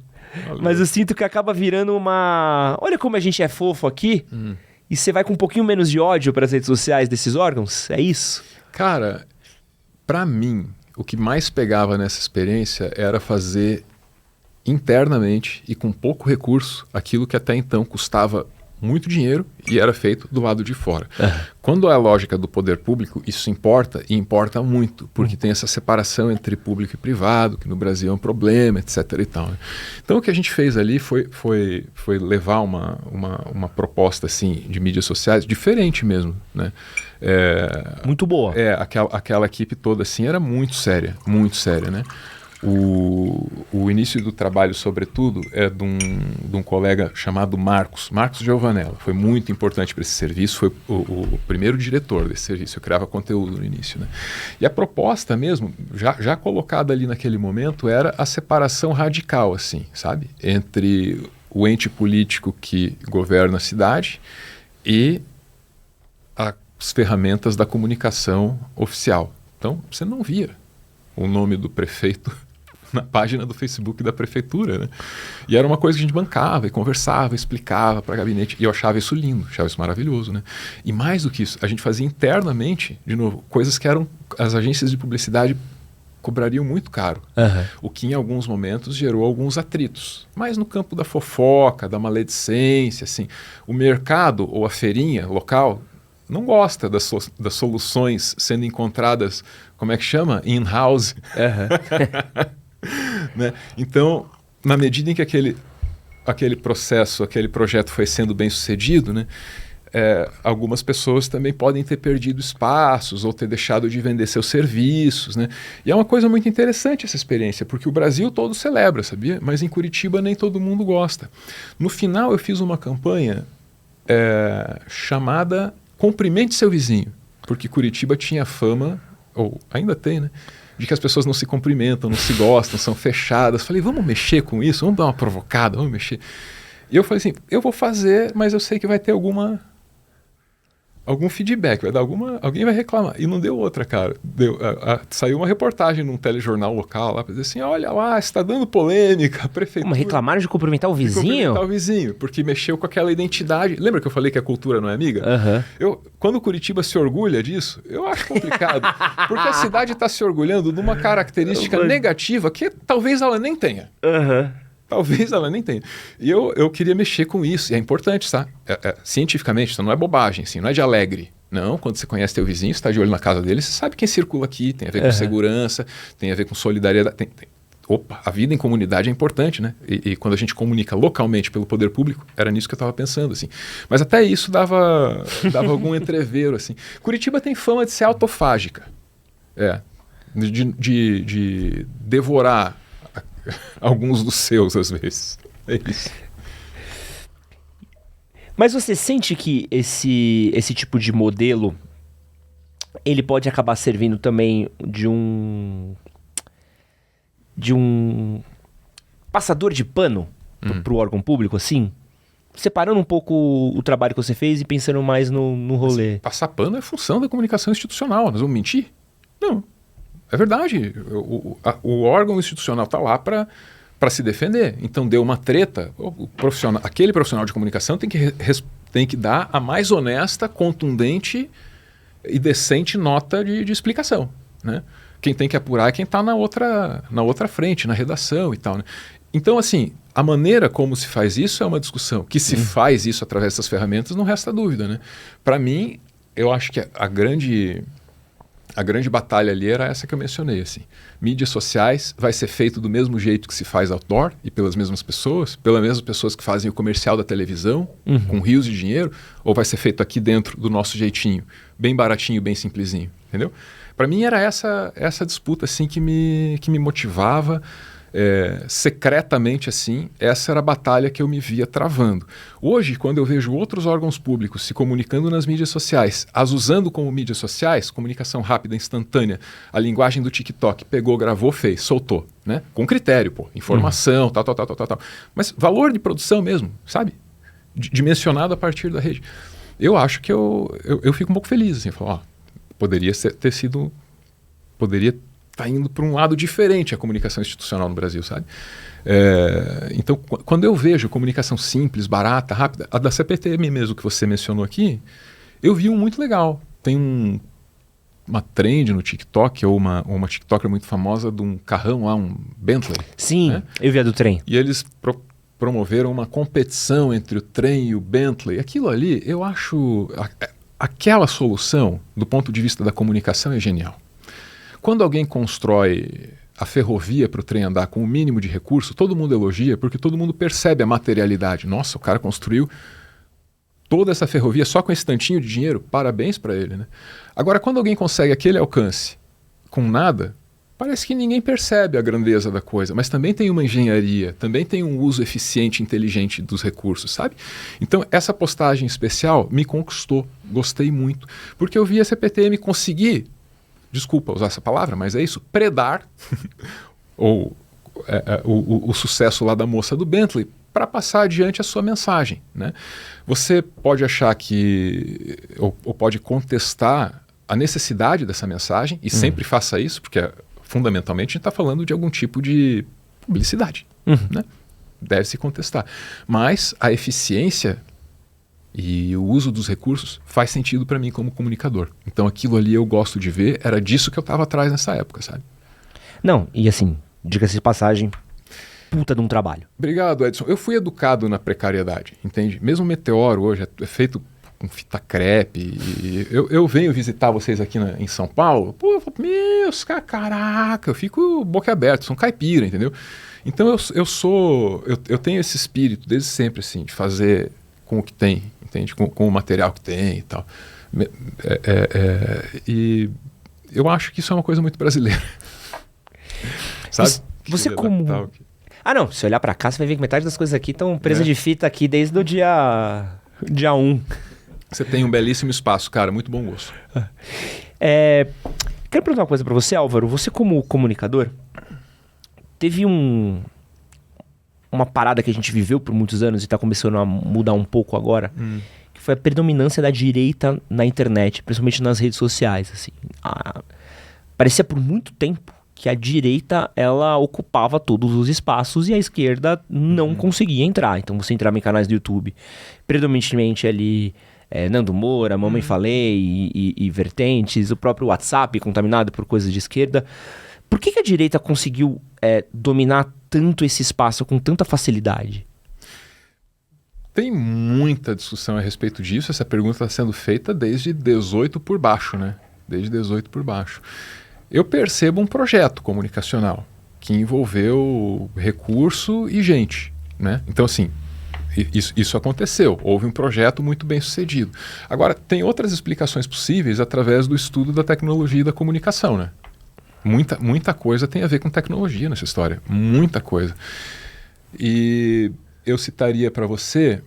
A: Valeu. Mas eu sinto que acaba virando uma... Olha como a gente é fofo aqui. E você vai com um pouquinho menos de ódio para as redes sociais desses órgãos? É isso?
B: Cara, pra mim, o que mais pegava nessa experiência era fazer internamente e com pouco recurso aquilo que até então custava muito dinheiro e era feito do lado de fora. Quando é a lógica do poder público, isso importa e importa muito, porque tem essa separação entre público e privado, que no Brasil é um problema, etc. e tal, né? Então o que a gente fez ali foi levar uma proposta assim, de mídias sociais diferente mesmo, né?
A: Muito boa.
B: Aquela equipe toda assim era muito séria, né? O início do trabalho, sobretudo, é de um colega chamado Marcos Giovanella. Foi muito importante para esse serviço, foi o primeiro diretor desse serviço. Eu criava conteúdo no início, né? E a proposta mesmo, já colocada ali naquele momento, era a separação radical, assim, sabe? Entre o ente político que governa a cidade e as ferramentas da comunicação oficial. Então, você não via o nome do prefeito na página do Facebook da prefeitura, né? E era uma coisa que a gente bancava e conversava, explicava para gabinete, e eu achava isso lindo, achava isso maravilhoso, né? E mais do que isso, a gente fazia internamente, de novo, coisas que as agências de publicidade cobrariam muito caro, o que em alguns momentos gerou alguns atritos, mas no campo da fofoca, da maledicência, assim, o mercado ou a feirinha local não gosta das soluções sendo encontradas, como é que chama? In-house. Né? Então, na medida em que aquele processo, aquele projeto foi sendo bem sucedido, né, algumas pessoas também podem ter perdido espaços ou ter deixado de vender seus serviços, né? E é uma coisa muito interessante essa experiência, porque o Brasil todo celebra, sabia? Mas em Curitiba nem todo mundo gosta. No final eu fiz uma campanha chamada Cumprimente Seu Vizinho, porque Curitiba tinha fama, ou ainda tem, né, de que as pessoas não se cumprimentam, não se gostam, são fechadas. Falei, vamos mexer com isso, vamos dar uma provocada, vamos mexer. E eu falei assim, eu vou fazer, mas eu sei que vai ter algum feedback, vai dar alguém vai reclamar. E não deu outra, cara. Saiu uma reportagem num telejornal local lá, para dizer assim, olha lá, está dando polêmica, a prefeitura...
A: Como reclamaram de cumprimentar o vizinho? De
B: cumprimentar o vizinho, porque mexeu com aquela identidade. Lembra que eu falei que a cultura não é amiga? Quando Curitiba se orgulha disso, eu acho complicado. Porque a cidade está se orgulhando de uma característica negativa que talvez ela nem tenha. Talvez ela nem tenha. E eu queria mexer com isso. E é importante, tá? Cientificamente, isso não é bobagem, assim, não é de alegre. Não, quando você conhece teu vizinho, você está de olho na casa dele, você sabe quem circula aqui, tem a ver com segurança, tem a ver com solidariedade. Opa, a vida em comunidade é importante, né? E quando a gente comunica localmente pelo poder público, era nisso que eu estava pensando, assim. Mas até isso dava algum entrevero, assim. Curitiba tem fama de ser autofágica. De devorar alguns dos seus, às vezes. É isso.
A: Mas você sente que esse tipo de modelo, ele pode acabar servindo também de um passador de pano pro órgão público, assim? Separando um pouco o trabalho que você fez e pensando mais no rolê.
B: Mas passar pano é função da comunicação institucional. Nós vamos mentir? Não. É verdade. O órgão institucional está lá para se defender. Então deu uma treta. Aquele profissional de comunicação tem que dar a mais honesta, contundente e decente nota de explicação, né? Quem tem que apurar é quem está na outra frente, na redação e tal, né? Então, assim, a maneira como se faz isso é uma discussão. Que se faz isso através dessas ferramentas, não resta dúvida, né? Para mim, eu acho que a grande batalha ali era essa que eu mencionei, assim. Mídias sociais vai ser feito do mesmo jeito que se faz outdoor e pelas mesmas pessoas que fazem o comercial da televisão, com rios de dinheiro, ou vai ser feito aqui dentro do nosso jeitinho, bem baratinho, bem simplesinho, entendeu? Para mim era essa disputa assim que me motivava. Secretamente assim, essa era a batalha que eu me via travando. Hoje, quando eu vejo outros órgãos públicos se comunicando nas mídias sociais, as usando como mídias sociais, comunicação rápida, instantânea, a linguagem do TikTok, pegou, gravou, fez, soltou, né? Com critério, informação, tal. Mas valor de produção mesmo, sabe? Dimensionado a partir da rede. Eu acho que eu fico um pouco feliz, assim, poderia está indo para um lado diferente a comunicação institucional no Brasil, sabe? Então, quando eu vejo comunicação simples, barata, rápida, a da CPTM mesmo que você mencionou aqui, eu vi um muito legal. Tem uma trend no TikTok, ou uma TikToker muito famosa de um carrão lá, um Bentley.
A: Sim,
B: né?
A: Eu vi a do trem.
B: E eles promoveram uma competição entre o trem e o Bentley. Aquilo ali, eu acho... Aquela solução, do ponto de vista da comunicação, é genial. Quando alguém constrói a ferrovia para o trem andar com o mínimo de recurso, todo mundo elogia, porque todo mundo percebe a materialidade. Nossa, o cara construiu toda essa ferrovia só com esse tantinho de dinheiro, parabéns para ele, né? Agora, quando alguém consegue aquele alcance com nada, parece que ninguém percebe a grandeza da coisa, mas também tem uma engenharia, também tem um uso eficiente e inteligente dos recursos, sabe? Então, essa postagem especial me conquistou, gostei muito, porque eu vi a CPTM conseguir, desculpa usar essa palavra, mas é isso, predar o sucesso lá da moça do Bentley, para passar adiante a sua mensagem, né? Você pode achar que, ou pode contestar a necessidade dessa mensagem, e sempre faça isso, porque fundamentalmente a gente está falando de algum tipo de publicidade, né? Deve se contestar. Mas a eficiência e o uso dos recursos faz sentido para mim como comunicador. Então aquilo ali eu gosto de ver, era disso que eu estava atrás nessa época, sabe?
A: Não, e assim, diga-se de passagem, puta de um trabalho.
B: Obrigado, Edson. Eu fui educado na precariedade, entende? Mesmo o Meteoro hoje é feito com fita crepe. E eu venho visitar vocês aqui em São Paulo, pô, eu falo, caraca, eu fico boca aberta, sou um caipira, entendeu? Então eu tenho esse espírito desde sempre, assim, de fazer com o que tem, entende? Com o material que tem e tal. E eu acho que isso é uma coisa muito brasileira. Sabe?
A: Você como... Ah, não. Se olhar pra cá, você vai ver que metade das coisas aqui estão presas de fita aqui desde o dia 1.
B: Você tem um belíssimo espaço, cara. Muito bom gosto.
A: Quero perguntar uma coisa pra você, Álvaro. Você como comunicador, teve uma parada que a gente viveu por muitos anos e tá começando a mudar um pouco agora, que foi a predominância da direita na internet, principalmente nas redes sociais, assim. Parecia por muito tempo que a direita, ela ocupava todos os espaços e a esquerda não conseguia entrar. Então você entrava em canais do YouTube, predominantemente ali Nando Moura, Mamãe Falei e vertentes, o próprio WhatsApp contaminado por coisas de esquerda. Por que a direita conseguiu dominar tanto esse espaço com tanta facilidade?
B: Tem muita discussão a respeito disso. Essa pergunta está sendo feita desde 18 por baixo, né? Desde 18 por baixo. Eu percebo um projeto comunicacional que envolveu recurso e gente, né? Então, assim, isso aconteceu. Houve um projeto muito bem sucedido. Agora, tem outras explicações possíveis através do estudo da tecnologia e da comunicação, né? Muita coisa tem a ver com tecnologia nessa história. Muita coisa. E eu citaria para você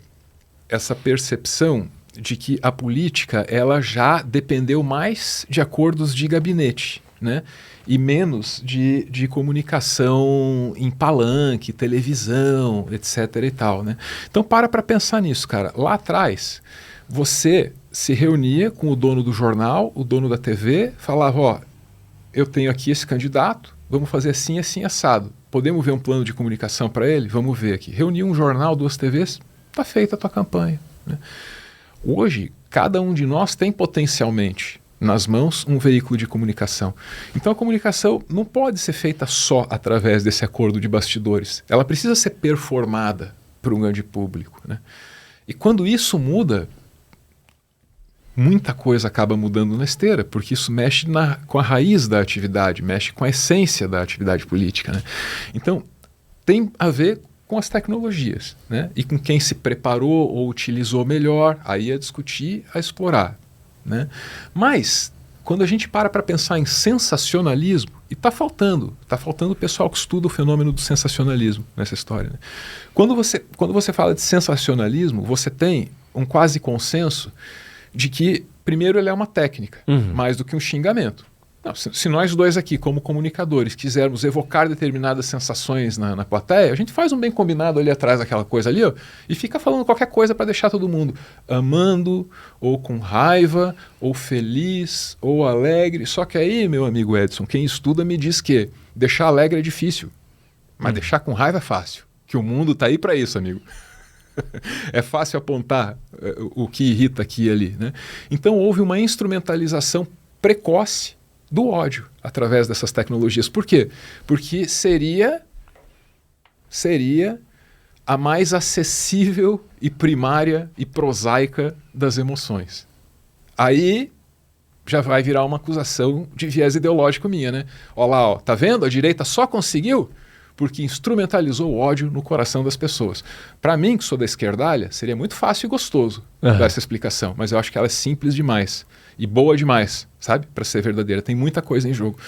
B: essa percepção de que a política ela já dependeu mais de acordos de gabinete, né? E menos de comunicação em palanque, televisão, etc. e tal, né? Então para pensar nisso, cara. Lá atrás, você se reunia com o dono do jornal, o dono da TV, falava, ó, eu tenho aqui esse candidato, vamos fazer assim, assim, assado. Podemos ver um plano de comunicação para ele? Vamos ver aqui. Reunir um jornal, 2 TVs, tá feita a tua campanha, né? Hoje, cada um de nós tem potencialmente nas mãos um veículo de comunicação. Então a comunicação não pode ser feita só através desse acordo de bastidores. Ela precisa ser performada para um grande público, né? E quando isso muda, muita coisa acaba mudando na esteira, porque isso mexe com a raiz da atividade, mexe com a essência da atividade política, né? Então tem a ver com as tecnologias, né? E com quem se preparou ou utilizou melhor, aí a discutir, a explorar, né? Mas quando a gente para pensar em sensacionalismo, e está faltando o pessoal que estuda o fenômeno do sensacionalismo nessa história, né? Quando você fala de sensacionalismo, você tem um quase consenso de que, primeiro, ele é uma técnica, mais do que um xingamento, Não, se nós dois aqui, como comunicadores, quisermos evocar determinadas sensações na plateia, a gente faz um bem combinado ali atrás daquela coisa ali, ó, e fica falando qualquer coisa para deixar todo mundo amando, ou com raiva, ou feliz, ou alegre. Só que aí, meu amigo Edson, quem estuda me diz que deixar alegre é difícil, mas deixar com raiva é fácil. Que o mundo tá aí para isso, amigo. É fácil apontar o que irrita aqui e ali, né? Então houve uma instrumentalização precoce do ódio através dessas tecnologias. Por quê? Porque seria a mais acessível e primária e prosaica das emoções. Aí já vai virar uma acusação de viés ideológico minha, né? Olha lá, ó, tá vendo? A direita só conseguiu porque instrumentalizou o ódio no coração das pessoas. Para mim, que sou da esquerdalha, seria muito fácil e gostoso dar essa explicação, mas eu acho que ela é simples demais e boa demais, sabe? Para ser verdadeira. Tem muita coisa em jogo.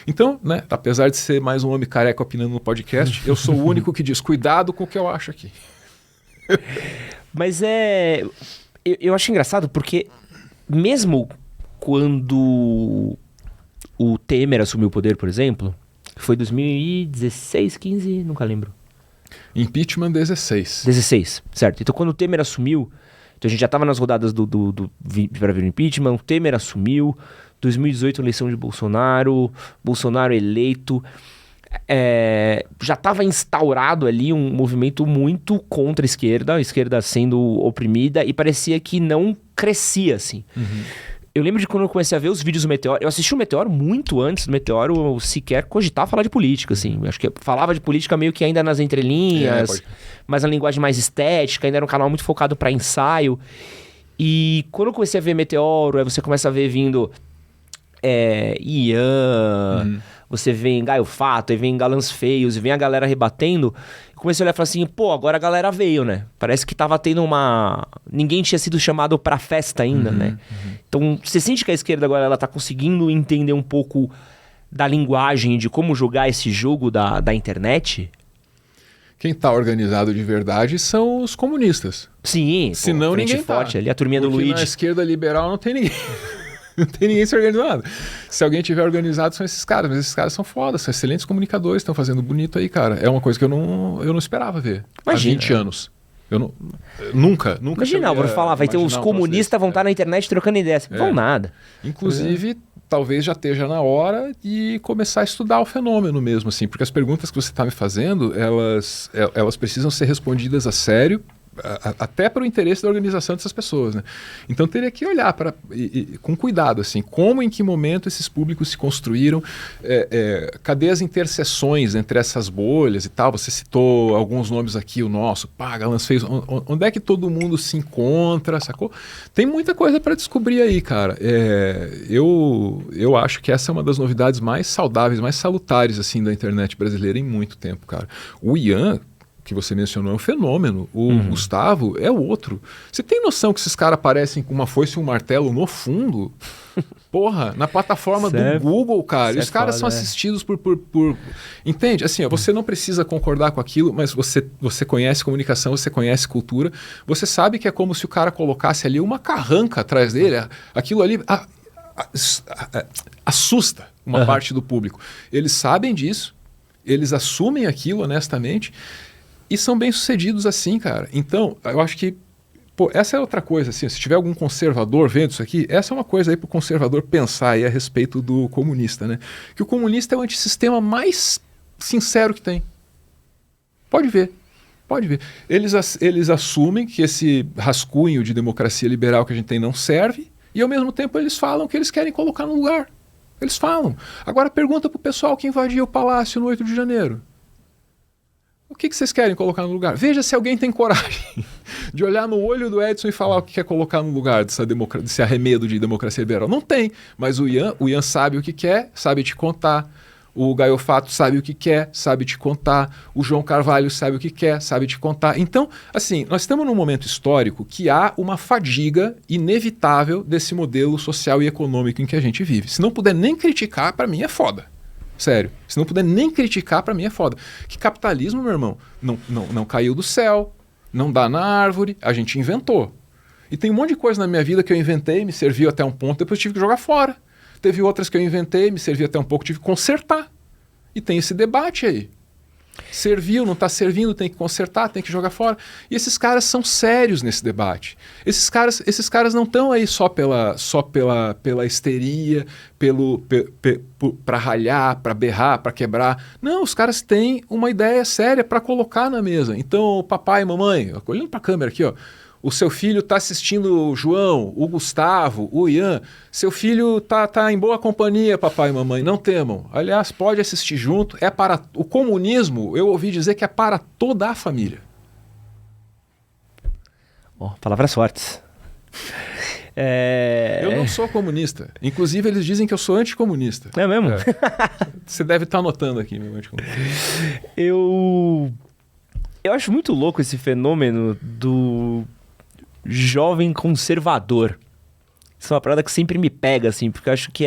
B: Então, né, apesar de ser mais um homem careca opinando no podcast, eu sou o único que diz cuidado com o que eu acho aqui.
A: Mas eu acho engraçado porque mesmo quando o Temer assumiu o poder, por exemplo, foi 2016, 15, nunca lembro.
B: Impeachment 16.
A: 16, certo. Então quando o Temer assumiu, então a gente já estava nas rodadas para ver o impeachment, o Temer assumiu, 2018 eleição de Bolsonaro eleito, já estava instaurado ali um movimento muito contra a esquerda sendo oprimida e parecia que não crescia assim. Uhum. Eu lembro de quando eu comecei a ver os vídeos do Meteoro. Eu assisti o Meteoro muito antes do Meteoro eu sequer cogitar falar de política, assim. Acho que eu falava de política meio que ainda nas entrelinhas, mas a linguagem mais estética, ainda era um canal muito focado para ensaio. E quando eu comecei a ver Meteoro, aí você começa a ver vindo Ian, você vê em Gaio Fato, aí vem Galãs Feios, e vem a galera rebatendo. Comecei a olhar e falar assim, pô, agora a galera veio, né? Parece que tava tendo ninguém tinha sido chamado pra festa ainda, né? Então, você sente que a esquerda agora ela tá conseguindo entender um pouco da linguagem, de como jogar esse jogo da internet?
B: Quem tá organizado de verdade são os comunistas.
A: Sim,
B: senão ninguém
A: forte
B: tá.
A: Ali, a turminha do Luigi.
B: Na esquerda liberal não tem ninguém. Não tem ninguém se organizado. Se alguém tiver organizado, são esses caras. Mas esses caras são foda, são excelentes comunicadores, estão fazendo bonito aí, cara. É uma coisa que eu não esperava ver. Imagina. Há 20 anos. Eu nunca.
A: Imagina, Álvaro falar, vai ter os comunistas vão estar na internet trocando ideias. Vão nada.
B: Inclusive, talvez já esteja na hora de começar a estudar o fenômeno mesmo, assim. Porque as perguntas que você está me fazendo, elas precisam ser respondidas a sério, até para o interesse da organização dessas pessoas, né? Então teria que olhar com cuidado, assim, como, em que momento esses públicos se construíram, cadê as interseções entre essas bolhas e tal. Você citou alguns nomes aqui, o nosso, Galãs Feios, onde é que todo mundo se encontra, sacou? Tem muita coisa para descobrir aí, cara. Eu acho que essa é uma das novidades mais saudáveis, mais salutares, assim, da internet brasileira em muito tempo, cara. O Ian, que você mencionou, é um fenômeno. O Gustavo é outro. Você tem noção que esses caras aparecem com uma foice e um martelo no fundo? Porra, na plataforma do Google, cara. E os caras são assistidos por... Entende? Assim, você não precisa concordar com aquilo, mas você conhece comunicação, você conhece cultura. Você sabe que é como se o cara colocasse ali uma carranca atrás dele. Aquilo ali assusta uma parte do público. Eles sabem disso, eles assumem aquilo honestamente e são bem-sucedidos assim, cara. Então, eu acho que essa é outra coisa, assim, se tiver algum conservador vendo isso aqui, essa é uma coisa aí para o conservador pensar aí a respeito do comunista, né? Que o comunista é o antissistema mais sincero que tem. Pode ver. Eles assumem que esse rascunho de democracia liberal que a gente tem não serve e, ao mesmo tempo, eles falam que eles querem colocar no lugar. Eles falam. Agora pergunta pro pessoal que invadiu o palácio no 8 de janeiro. O que vocês querem colocar no lugar? Veja se alguém tem coragem de olhar no olho do Edson e falar o que quer colocar no lugar desse arremedo de democracia liberal. Não tem, mas o Ian sabe o que quer, sabe te contar. O Gaio Fato sabe o que quer, sabe te contar. O João Carvalho sabe o que quer, sabe te contar. Então, assim, nós estamos num momento histórico que há uma fadiga inevitável desse modelo social e econômico em que a gente vive. Se não puder nem criticar, para mim é foda. Sério. Se não puder nem criticar, para mim é foda. Que capitalismo, meu irmão, não caiu do céu, não dá na árvore, a gente inventou. E tem um monte de coisa na minha vida que eu inventei, me serviu até um ponto, depois tive que jogar fora. Teve outras que eu inventei, me serviu até um pouco, tive que consertar. E tem esse debate aí. Serviu, não está servindo, tem que consertar, tem que jogar fora. E esses caras são sérios nesse debate. Esses caras não estão aí só pela histeria, para ralhar, para berrar, para quebrar. Não, os caras têm uma ideia séria para colocar na mesa. Então, papai e mamãe, olhando para a câmera aqui, ó. O seu filho está assistindo o João, o Gustavo, o Ian. Seu filho tá em boa companhia, papai e mamãe. Não temam. Aliás, pode assistir junto. É para o comunismo, eu ouvi dizer que é para toda a família.
A: Palavras fortes.
B: Eu não sou comunista. Inclusive, eles dizem que eu sou anticomunista.
A: É mesmo?
B: Você deve estar anotando aqui, meu anticomunista.
A: Eu acho muito louco esse fenômeno do jovem conservador. Isso é uma parada que sempre me pega, assim, porque eu acho que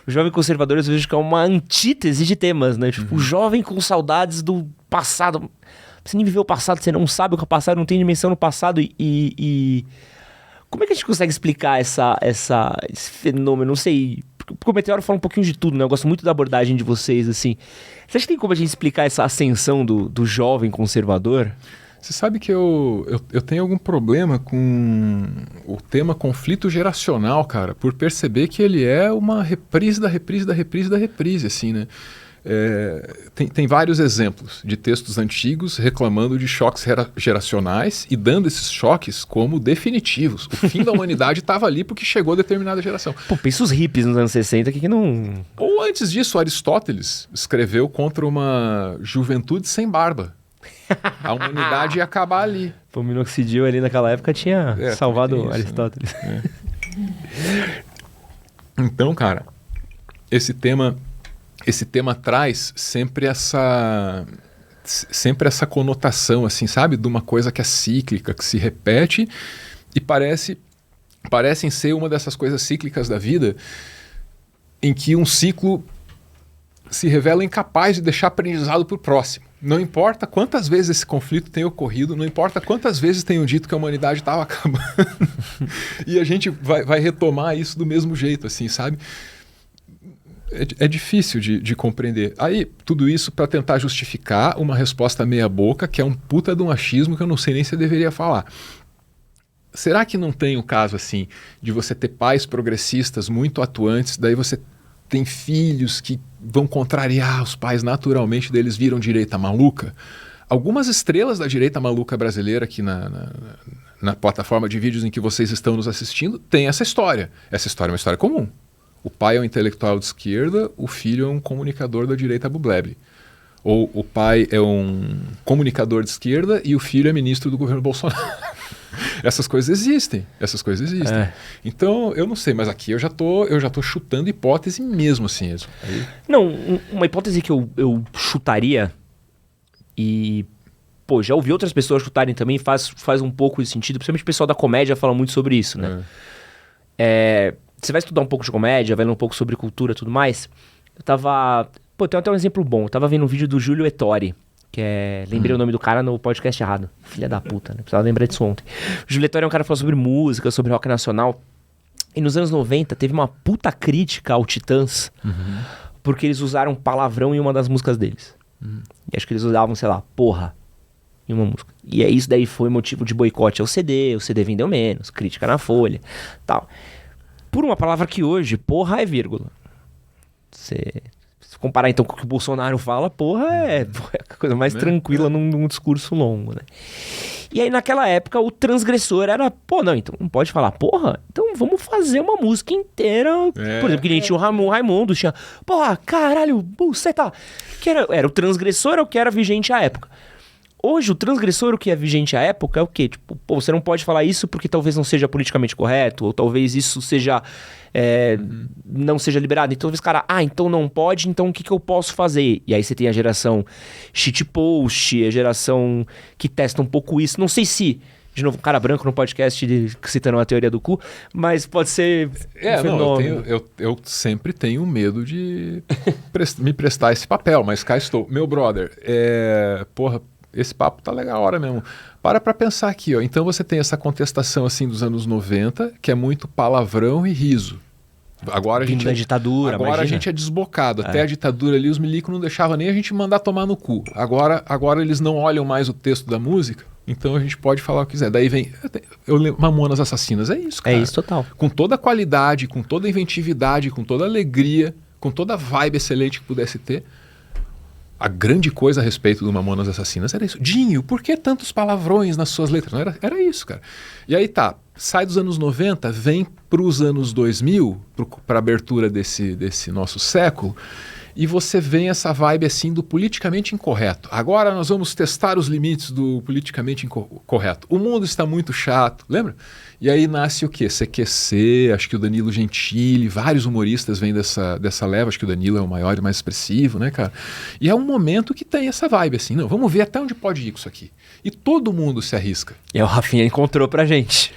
A: o jovem conservador, eu vejo que é uma antítese de temas, né? Tipo, o jovem com saudades do passado. Você nem viveu o passado, você não sabe o que é o passado, não tem dimensão no passado. E como é que a gente consegue explicar esse fenômeno? Não sei. Porque o Meteoro fala um pouquinho de tudo, né? Eu gosto muito da abordagem de vocês, assim. Você acha que tem como a gente explicar essa ascensão do jovem conservador?
B: Você sabe que eu tenho algum problema com o tema conflito geracional, cara, por perceber que ele é uma reprise da reprise da reprise da reprise, assim, né? Tem vários exemplos de textos antigos reclamando de choques geracionais e dando esses choques como definitivos. O fim da humanidade estava ali porque chegou a determinada geração.
A: Pô, pensa os hippies nos anos 60 que não...
B: Ou antes disso, Aristóteles escreveu contra uma juventude sem barba. A humanidade ia acabar ali.
A: O minoxidil ali naquela época tinha salvado isso, Aristóteles.
B: Né? Então, cara, esse tema traz sempre essa conotação, assim, sabe? De uma coisa que é cíclica, que se repete e parecem ser uma dessas coisas cíclicas da vida em que um ciclo se revela incapaz de deixar aprendizado para o próximo. Não importa quantas vezes esse conflito tenha ocorrido, não importa quantas vezes tenham dito que a humanidade estava acabando. E a gente vai retomar isso do mesmo jeito, assim, sabe? É difícil de compreender. Aí, tudo isso para tentar justificar uma resposta meia boca, que é um puta de um achismo que eu não sei nem se eu deveria falar. Será que não tem o caso, assim, de você ter pais progressistas muito atuantes, daí você tem filhos que vão contrariar os pais naturalmente, daí eles viram direita maluca? Algumas estrelas da direita maluca brasileira aqui na plataforma de vídeos em que vocês estão nos assistindo têm essa história. Essa história é uma história comum. O pai é um intelectual de esquerda, o filho é um comunicador da direita bublebe. Ou o pai é um comunicador de esquerda e o filho é ministro do governo Bolsonaro. Essas coisas existem. Então, eu não sei, mas aqui eu já tô chutando hipótese mesmo, assim.
A: Não, uma hipótese que eu chutaria e, pô, já ouvi outras pessoas chutarem também, faz um pouco de sentido, principalmente o pessoal da comédia fala muito sobre isso, né? Você vai estudar um pouco de comédia, vai ler um pouco sobre cultura e tudo mais. Pô, tem até um exemplo bom. Eu tava vendo um vídeo do Júlio Ettore, que é... Lembrei o nome do cara no podcast errado. Filha da puta, né? Precisava lembrar disso ontem. O Júlio Ettore é um cara que fala sobre música, sobre rock nacional. E nos anos 90 teve uma puta crítica ao Titãs, porque eles usaram palavrão em uma das músicas deles. E acho que eles usavam, sei lá, porra, em uma música. E isso daí foi motivo de boicote ao CD, o CD vendeu menos, crítica na Folha, tal. Por uma palavra que hoje, porra, é vírgula. Se comparar então com o que o Bolsonaro fala, porra é a coisa mais tranquila num discurso longo, né? E aí naquela época o transgressor era, pô, não, então não pode falar porra? Então vamos fazer uma música inteira. Por exemplo, que nem tinha o Raimundo, tinha, porra, caralho, buceta. Que era o transgressor, o que era vigente à época. Hoje, o transgressor, o que é vigente à época, é o quê? Tipo, pô, você não pode falar isso porque talvez não seja politicamente correto, ou talvez isso seja... não seja liberado. Então, talvez, cara, então não pode, então o que eu posso fazer? E aí você tem a geração shitpost, a geração que testa um pouco isso. Não sei se, de novo, um cara branco no podcast citando a teoria do cu, mas pode ser um fenômeno.
B: Eu sempre tenho medo de me prestar esse papel, mas cá estou. Meu brother, porra, esse papo tá legal a hora mesmo. Para pensar aqui, ó. Então você tem essa contestação assim dos anos 90, que é muito palavrão e riso. Agora a
A: Vindo
B: gente
A: da ditadura,
B: agora
A: imagina.
B: a gente é desbocado. Até a ditadura ali, os milicos não deixavam nem a gente mandar tomar no cu. Agora eles não olham mais o texto da música, então a gente pode falar o que quiser. Daí vem... Eu lembro, Mamonas Assassinas, é isso, cara.
A: É isso total.
B: Com toda a qualidade, com toda a inventividade, com toda a alegria, com toda a vibe excelente que pudesse ter. A grande coisa a respeito do Mamonas Assassinas era isso. Dinho, por que tantos palavrões nas suas letras? Não, era isso, cara. E aí tá, sai dos anos 90, vem para os anos 2000, para a abertura desse nosso século, e você vem essa vibe assim do politicamente incorreto. Agora nós vamos testar os limites do politicamente incorreto. O mundo está muito chato, lembra? E aí nasce o quê? CQC, acho que o Danilo Gentili, vários humoristas vêm dessa leva, acho que o Danilo é o maior e mais expressivo, né, cara? E é um momento que tem essa vibe assim, não, vamos ver até onde pode ir com isso aqui. E todo mundo se arrisca.
A: E aí o Rafinha encontrou pra gente.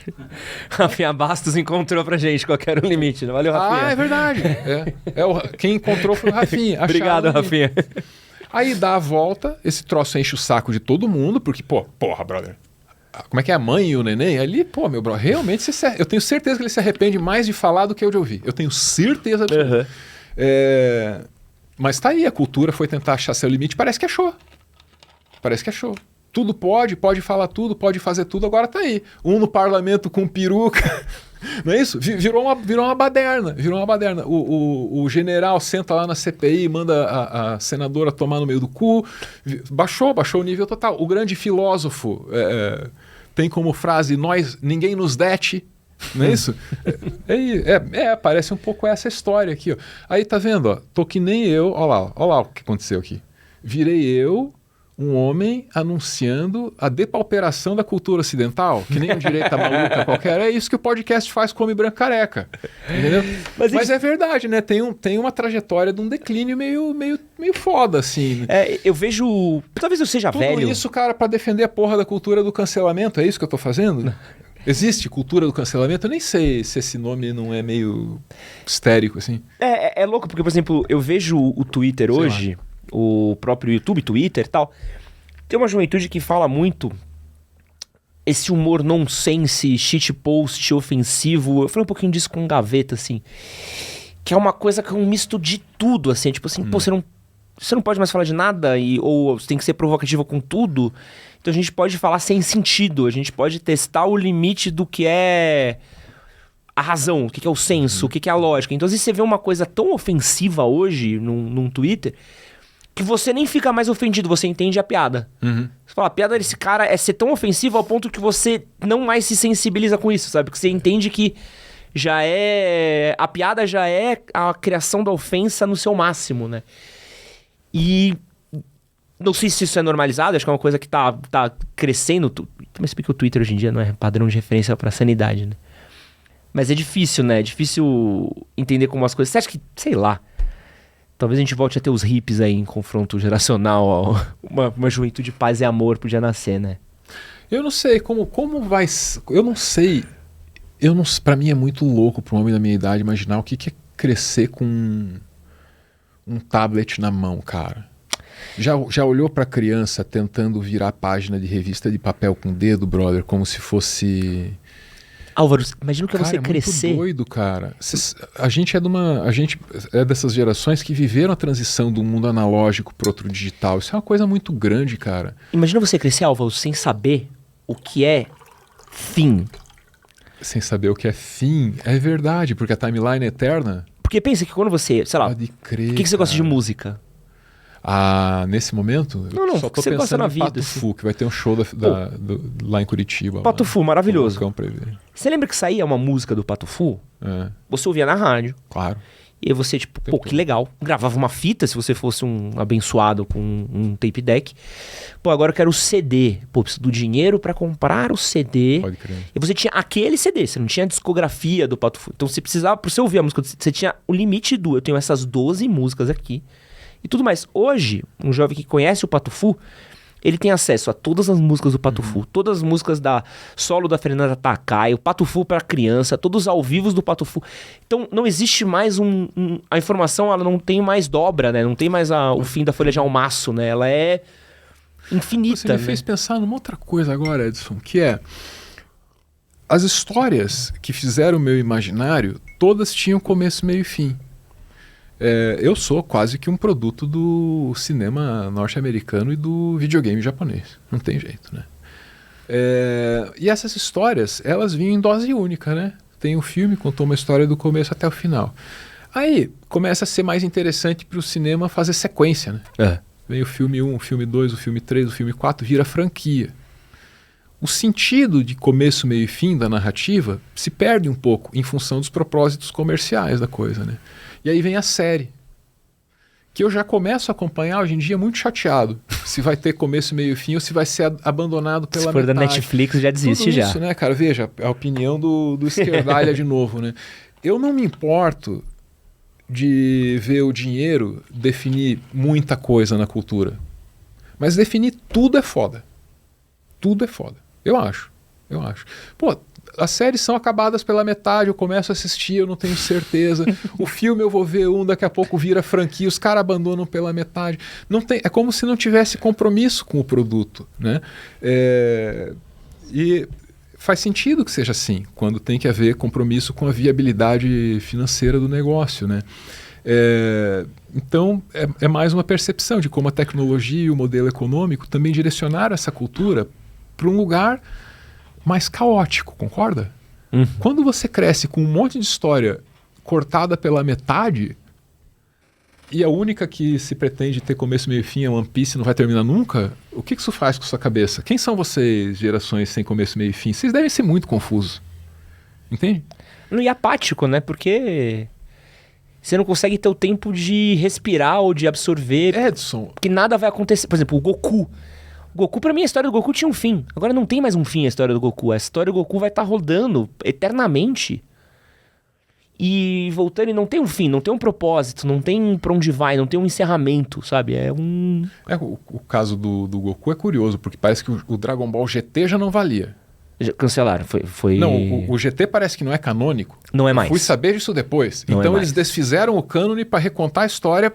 A: Rafinha Bastos encontrou pra gente qual que era o limite. Não valeu, Rafinha?
B: Ah, é verdade. Quem encontrou foi o Rafinha.
A: Obrigado, Rafinha.
B: Aí dá a volta, esse troço enche o saco de todo mundo, porque, porra, brother. Como é que é a mãe e o neném? Ali, meu brother, realmente eu tenho certeza que ele se arrepende mais de falar do que eu de ouvir. Eu tenho certeza absoluta.
A: Uhum.
B: Mas tá aí, a cultura foi tentar achar seu limite, parece que achou. Tudo pode falar tudo, pode fazer tudo, agora tá aí. Um no parlamento com peruca, não é isso? Virou uma baderna. O general senta lá na CPI, manda a senadora tomar no meio do cu, baixou o nível total. O grande filósofo tem como frase, ninguém nos dete, não é isso? Parece um pouco essa história aqui, ó. Aí tá vendo, ó, tô que nem eu, ó lá o que aconteceu aqui. Virei eu, um homem anunciando a depauperação da cultura ocidental, que nem um direita maluca qualquer. É isso que o podcast faz com o Homem Branco Careca. Entendeu? Mas é verdade, né? Tem uma trajetória de um declínio meio foda, assim.
A: Eu vejo... Talvez eu seja velho.
B: Tudo isso, cara, pra defender a porra da cultura do cancelamento. É isso que eu tô fazendo? Existe cultura do cancelamento? Eu nem sei se esse nome não é meio histérico, assim.
A: É louco, porque, por exemplo, eu vejo o Twitter hoje... O próprio YouTube, Twitter e tal. Tem uma juventude que fala muito esse humor nonsense, shitpost, ofensivo. Eu falei um pouquinho disso com Gaveta, assim. Que é uma coisa que é um misto de tudo, assim. Tipo assim, você não pode mais falar de nada ou você tem que ser provocativo com tudo. Então a gente pode falar sem sentido. A gente pode testar o limite do que é a razão, o que é o senso, o que é a lógica. Então às vezes você vê uma coisa tão ofensiva hoje num Twitter... que você nem fica mais ofendido, você entende a piada. Você fala, a piada desse cara é ser tão ofensiva ao ponto que você não mais se sensibiliza com isso, sabe? Porque você entende que a piada já é a criação da ofensa no seu máximo, né? E não sei se isso é normalizado, acho que é uma coisa que tá crescendo. Mas porque o Twitter hoje em dia não é padrão de referência pra sanidade, né? Mas é difícil, né? É difícil entender como as coisas... Você acha que, sei lá... Talvez a gente volte a ter os hippies aí em confronto geracional. Uma juventude de paz e amor podia nascer, né?
B: Eu não sei como vai... Eu não sei. Pra mim é muito louco para um homem da minha idade imaginar o que é crescer com um tablet na mão, cara. Já olhou pra criança tentando virar a página de revista de papel com o dedo, brother, como se fosse...
A: Álvaro, imagina que você crescer...
B: É muito doido, cara. A gente é dessas gerações que viveram a transição do mundo analógico para outro digital. Isso é uma coisa muito grande, cara.
A: Imagina você crescer, Álvaro, sem saber o que é fim.
B: Sem saber o que é fim. É verdade, porque a timeline é eterna.
A: Porque pensa que quando você, sei lá...
B: Pode crer,
A: o que você gosta de música?
B: Nesse momento, eu só tô pensando em Pato Fu, que vai ter um show lá em Curitiba.
A: Pato Fu, maravilhoso.
B: Você
A: lembra que saía uma música do Pato Fu? Você ouvia na rádio.
B: Claro.
A: E aí você, tipo, que legal. Gravava uma fita, se você fosse um abençoado com um tape deck. Agora eu quero o CD. Preciso do dinheiro pra comprar o CD.
B: Pode crer.
A: E você tinha aquele CD, você não tinha a discografia do Pato Fu. Então você precisava, pra você ouvir a música, você tinha o limite eu tenho essas 12 músicas aqui. E tudo mais. Hoje, um jovem que conhece o Pato Fu, ele tem acesso a todas as músicas do Pato Fu, todas as músicas da solo da Fernanda Takai, o Pato Fu para criança, todos os ao vivos do Pato Fu. Então não existe mais a informação, ela não tem mais dobra, né? Não tem mais o fim da folha de almaço, né? Ela é infinita.
B: Você me fez pensar numa outra coisa agora, Edson, que é... as histórias que fizeram o meu imaginário, todas tinham começo, meio e fim. Eu sou quase que um produto do cinema norte-americano e do videogame japonês. Não tem jeito, né? E essas histórias, elas vinham em dose única, né? Tem um filme, contou uma história do começo até o final. Aí começa a ser mais interessante para o cinema fazer sequência, né? Vem o filme 1, o filme 2, o filme 3, o filme 4, vira franquia. O sentido de começo, meio e fim da narrativa se perde um pouco em função dos propósitos comerciais da coisa, né? E aí vem a série, que eu já começo a acompanhar hoje em dia muito chateado. Se vai ter começo, meio e fim ou se vai ser abandonado pela metade.
A: Se for da Netflix, já desiste.
B: Tudo
A: já.
B: Isso, né, cara? Veja, a opinião do esquerdalha de novo, né? Eu não me importo de ver o dinheiro definir muita coisa na cultura. Mas definir tudo é foda. Tudo é foda. Eu acho. Pô, as séries são acabadas pela metade, eu começo a assistir, eu não tenho certeza. O filme eu vou ver daqui a pouco vira franquia, os caras abandonam pela metade. Não tem, é como se não tivesse compromisso com o produto, né? E faz sentido que seja assim, quando tem que haver compromisso com a viabilidade financeira do negócio, né? Então, é mais uma percepção de como a tecnologia e o modelo econômico também direcionaram essa cultura para um lugar mais caótico, concorda? Quando você cresce com um monte de história cortada pela metade e a única que se pretende ter começo, meio e fim é One Piece e não vai terminar nunca, o que isso faz com sua cabeça? Quem são vocês, gerações sem começo, meio e fim? Vocês devem ser muito confusos. Entende?
A: E apático, né? Porque você não consegue ter o tempo de respirar ou de absorver.
B: Edson.
A: Porque nada vai acontecer. Por exemplo, o Goku. O Goku, pra mim, a história do Goku tinha um fim. Agora não tem mais um fim a história do Goku. A história do Goku vai estar rodando eternamente. E voltando, e não tem um fim, não tem um propósito, não tem pra onde vai, não tem um encerramento, sabe?
B: O caso do Goku é curioso, porque parece que o Dragon Ball GT já não valia.
A: Cancelaram, foi...
B: Não, o GT parece que não é canônico.
A: Não é mais.
B: Fui saber disso depois.
A: Não
B: então
A: é
B: eles desfizeram o cânone para recontar a história.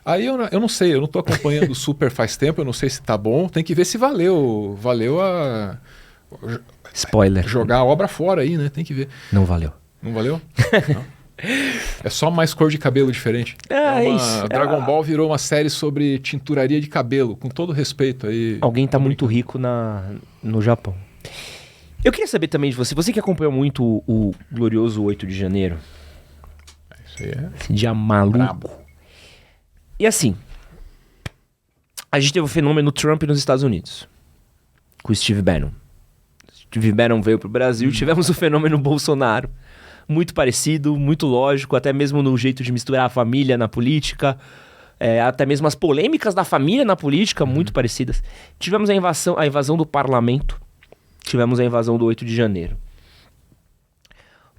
B: Aí eu não sei, eu não tô acompanhando o Super faz tempo, eu não sei se tá bom. Tem que ver se valeu a...
A: Spoiler.
B: Jogar a obra fora aí, né? Tem que ver.
A: Não valeu.
B: Não valeu? Não. É só mais cor de cabelo diferente. Dragon Ball virou uma série sobre tinturaria de cabelo, com todo respeito aí.
A: Alguém tá muito rico no Japão. Eu queria saber também de você que acompanhou muito o glorioso 8 de janeiro.
B: Isso aí é...
A: Esse dia maluco.
B: Brabo.
A: E assim, a gente teve o fenômeno Trump nos Estados Unidos, com o Steve Bannon. Steve Bannon veio pro Brasil, tivemos o fenômeno Bolsonaro. Muito parecido, muito lógico, até mesmo no jeito de misturar a família na política, até mesmo as polêmicas da família na política, muito parecidas. Tivemos a invasão do parlamento, tivemos a invasão do 8 de janeiro.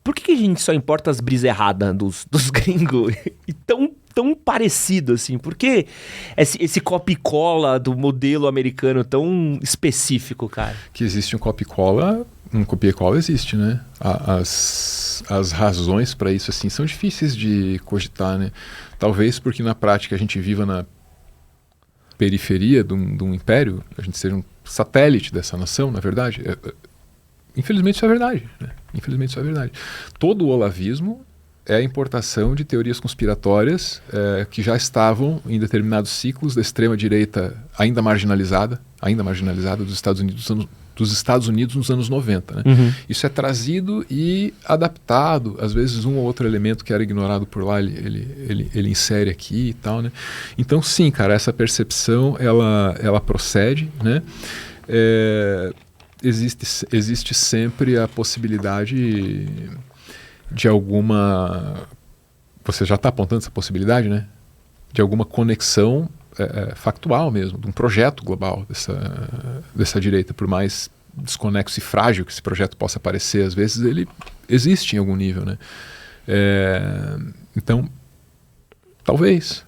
A: Por que a gente só importa as brisas erradas dos gringos e tão parecido assim? Por que esse copia e cola do modelo americano tão específico, cara?
B: Que existe um copia e cola existe, né? As razões para isso assim são difíceis de cogitar, né? Talvez porque na prática a gente viva na periferia de um império, a gente seja um satélite dessa nação, na verdade. Infelizmente isso é verdade, né? Infelizmente isso é verdade. Todo o olavismo é a importação de teorias conspiratórias que já estavam em determinados ciclos da extrema-direita ainda marginalizada dos Estados Unidos nos anos 90. Né? Isso é trazido e adaptado, às vezes um ou outro elemento que era ignorado por lá, ele insere aqui e tal. Né? Então sim, cara, essa percepção ela procede, né? Existe sempre a possibilidade de alguma... Você já está apontando essa possibilidade, né? De alguma conexão factual mesmo, de um projeto global dessa direita, por mais desconexo e frágil que esse projeto possa parecer, às vezes ele existe em algum nível, né? Então, talvez.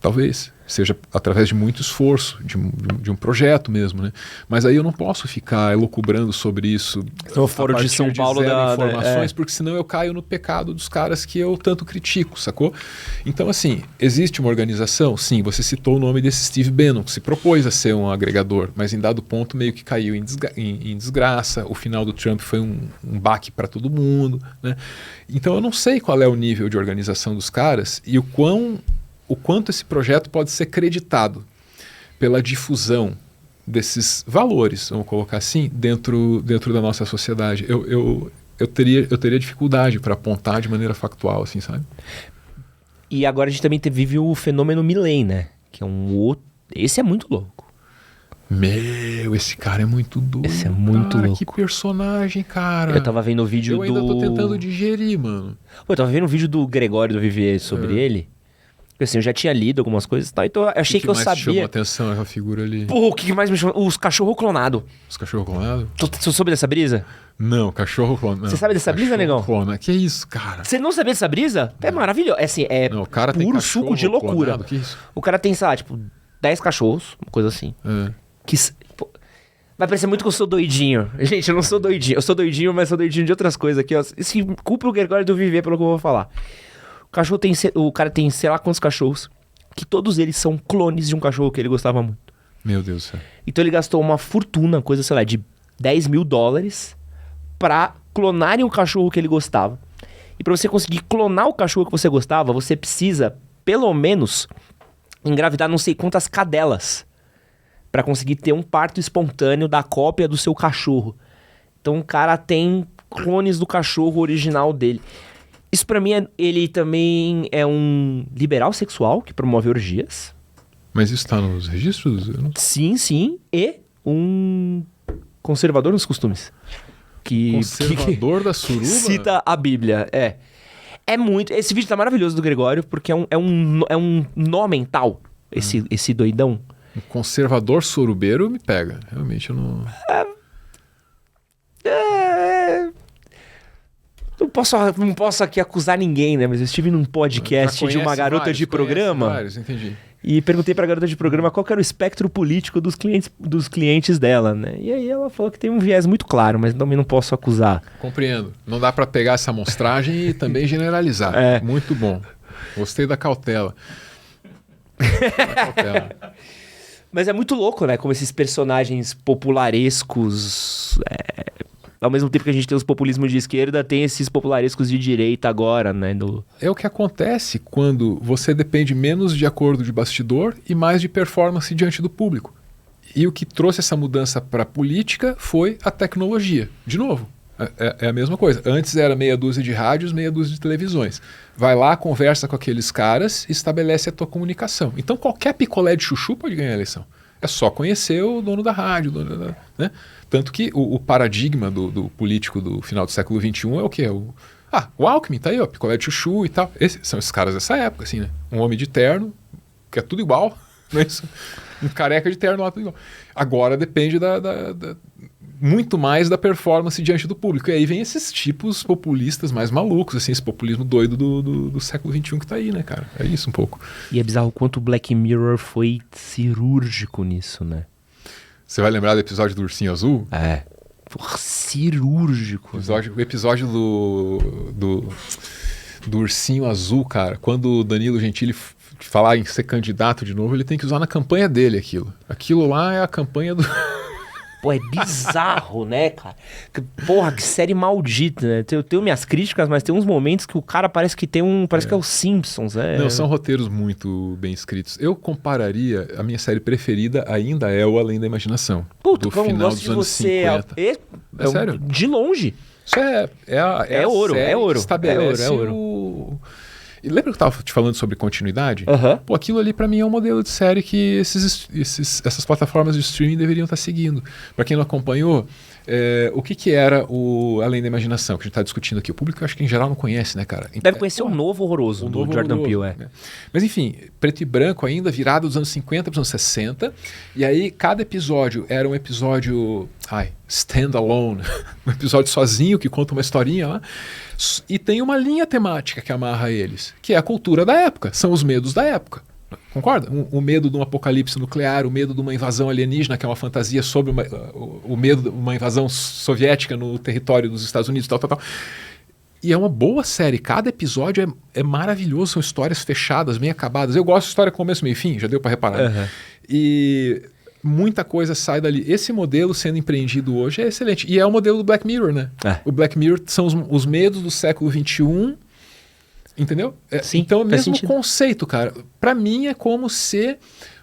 B: Talvez. Seja através de muito esforço, de um projeto mesmo, né? Mas aí eu não posso ficar elucubrando sobre isso
A: No Fórum de São Paulo
B: informações, porque senão eu caio no pecado dos caras que eu tanto critico, sacou? Então, assim, existe uma organização? Sim, você citou o nome desse Steve Bannon, que se propôs a ser um agregador, mas em dado ponto meio que caiu em desgraça. O final do Trump foi um baque para todo mundo, né? Então eu não sei qual é o nível de organização dos caras e o quanto esse projeto pode ser creditado pela difusão desses valores, vamos colocar assim, dentro da nossa sociedade. Eu teria dificuldade para apontar de maneira factual, assim, sabe?
A: E agora a gente também vive o fenômeno Milley, né? Que é um outro... Esse é muito louco.
B: Meu, esse cara é muito doido.
A: Esse é muito louco.
B: Que personagem, cara.
A: Eu tava vendo o vídeo
B: Eu ainda tô tentando digerir, mano.
A: Pô, eu tava vendo um vídeo do Gregório do Vivier sobre ele. Porque assim, eu já tinha lido algumas coisas e tal, então eu achei que eu sabia. O que mais chamou a atenção
B: essa figura ali?
A: Pô, o que mais me chamou? Os cachorro clonado.
B: Os cachorro clonado?
A: Tu soube dessa brisa?
B: Não, cachorro clonado.
A: Você sabe dessa brisa, negão?
B: Clonado. Que isso, cara?
A: Você não sabia dessa brisa? É maravilhoso. É assim, é
B: não, o cara
A: puro
B: tem
A: suco de loucura.
B: Clonado? Que isso?
A: O cara tem, sei lá, tipo, 10 cachorros, uma coisa assim. Pô, vai parecer muito que eu sou doidinho. Gente, eu não sou doidinho. Eu sou doidinho, mas sou doidinho de outras coisas aqui, ó. Se culpa o Gregório do Viver pelo que eu vou falar. O cara tem sei lá quantos cachorros, que todos eles são clones de um cachorro que ele gostava muito.
B: Meu Deus do céu.
A: Então ele gastou uma fortuna, coisa, sei lá, de $10 mil pra clonarem um cachorro que ele gostava. E pra você conseguir clonar o cachorro que você gostava, você precisa, pelo menos, engravidar não sei quantas cadelas pra conseguir ter um parto espontâneo da cópia do seu cachorro. Então o cara tem clones do cachorro original dele. Isso pra mim, ele também é um liberal sexual que promove orgias.
B: Mas isso tá nos registros?
A: Sim, sim. E um conservador nos costumes.
B: Conservador da suruba?
A: Cita a Bíblia, É muito... Esse vídeo tá maravilhoso do Gregório, porque é um nó mental, esse doidão.
B: Um conservador surubeiro me pega. Realmente eu não...
A: Não posso aqui acusar ninguém, né? Mas eu estive num podcast de uma garota de programa.
B: Entendi.
A: E perguntei pra garota de programa qual que era o espectro político dos clientes dela, né? E aí ela falou que tem um viés muito claro, mas também não posso acusar.
B: Compreendo. Não dá pra pegar essa amostragem e também generalizar. Muito bom. Gostei da cautela.
A: Mas é muito louco, né? Como esses personagens popularescos... Ao mesmo tempo que a gente tem os populismos de esquerda, tem esses popularescos de direita agora, né?
B: É o que acontece quando você depende menos de acordo de bastidor e mais de performance diante do público. E o que trouxe essa mudança para a política foi a tecnologia. De novo, é a mesma coisa. Antes era meia dúzia de rádios, meia dúzia de televisões. Vai lá, conversa com aqueles caras e estabelece a tua comunicação. Então qualquer picolé de chuchu pode ganhar a eleição. É só conhecer o dono da rádio, né? Tanto que o paradigma do político do final do século XXI é o quê? O Alckmin tá aí, ó, picolé de chuchu e tal. São esses caras dessa época, assim, né? Um homem de terno, que é tudo igual, né? Um careca de terno lá, tudo igual. Agora depende muito mais da performance diante do público. E aí vem esses tipos populistas mais malucos, assim, esse populismo doido do século XXI que tá aí, né, cara? É isso um pouco.
A: E é bizarro o quanto o Black Mirror foi cirúrgico nisso, né?
B: Você vai lembrar do episódio do Ursinho Azul?
A: Porra, cirúrgico.
B: O episódio do Ursinho Azul, cara, quando o Danilo Gentili falar em ser candidato de novo, ele tem que usar na campanha dele aquilo. Aquilo lá é a campanha do...
A: Pô, é bizarro, né, cara? Porra, que série maldita, né? Eu tenho minhas críticas, mas tem uns momentos que o cara parece que tem Parece que é os Simpsons, né?
B: Não, são roteiros muito bem escritos. Eu compararia... A minha série preferida ainda é O Além da Imaginação.
A: Puta,
B: do final dos anos 50.
A: É sério? De longe.
B: Isso é
A: ouro,
B: série
A: é ouro.
B: Que estabelece
A: é ouro.
B: E lembra que eu tava te falando sobre continuidade? Pô, aquilo ali pra mim é um modelo de série que essas plataformas de streaming deveriam estar seguindo. Pra quem não acompanhou, o que era o Além da Imaginação, que a gente tá discutindo aqui? O público, eu acho que em geral não conhece, né, cara?
A: Deve conhecer o Novo Horroroso, do Jordan Peele,
B: né? Mas enfim, preto e branco ainda, virado dos anos 50 pros anos 60. E aí, cada episódio era um episódio... standalone. Um episódio sozinho, que conta uma historinha lá. E tem uma linha temática que amarra eles, que é a cultura da época, são os medos da época. Concorda? O medo de um apocalipse nuclear, o medo de uma invasão alienígena, que é uma fantasia sobre o medo de uma invasão soviética no território dos Estados Unidos, tal, tal, tal. E é uma boa série. Cada episódio é maravilhoso. São histórias fechadas, bem acabadas. Eu gosto de história começo, meio e fim. Já deu para reparar. Né? E muita coisa sai dali. Esse modelo sendo empreendido hoje é excelente. E é o modelo do Black Mirror, né? O Black Mirror são os medos do século XXI. Entendeu?
A: Sim,
B: então é o mesmo
A: sentido.
B: conceito, cara. Para mim é como se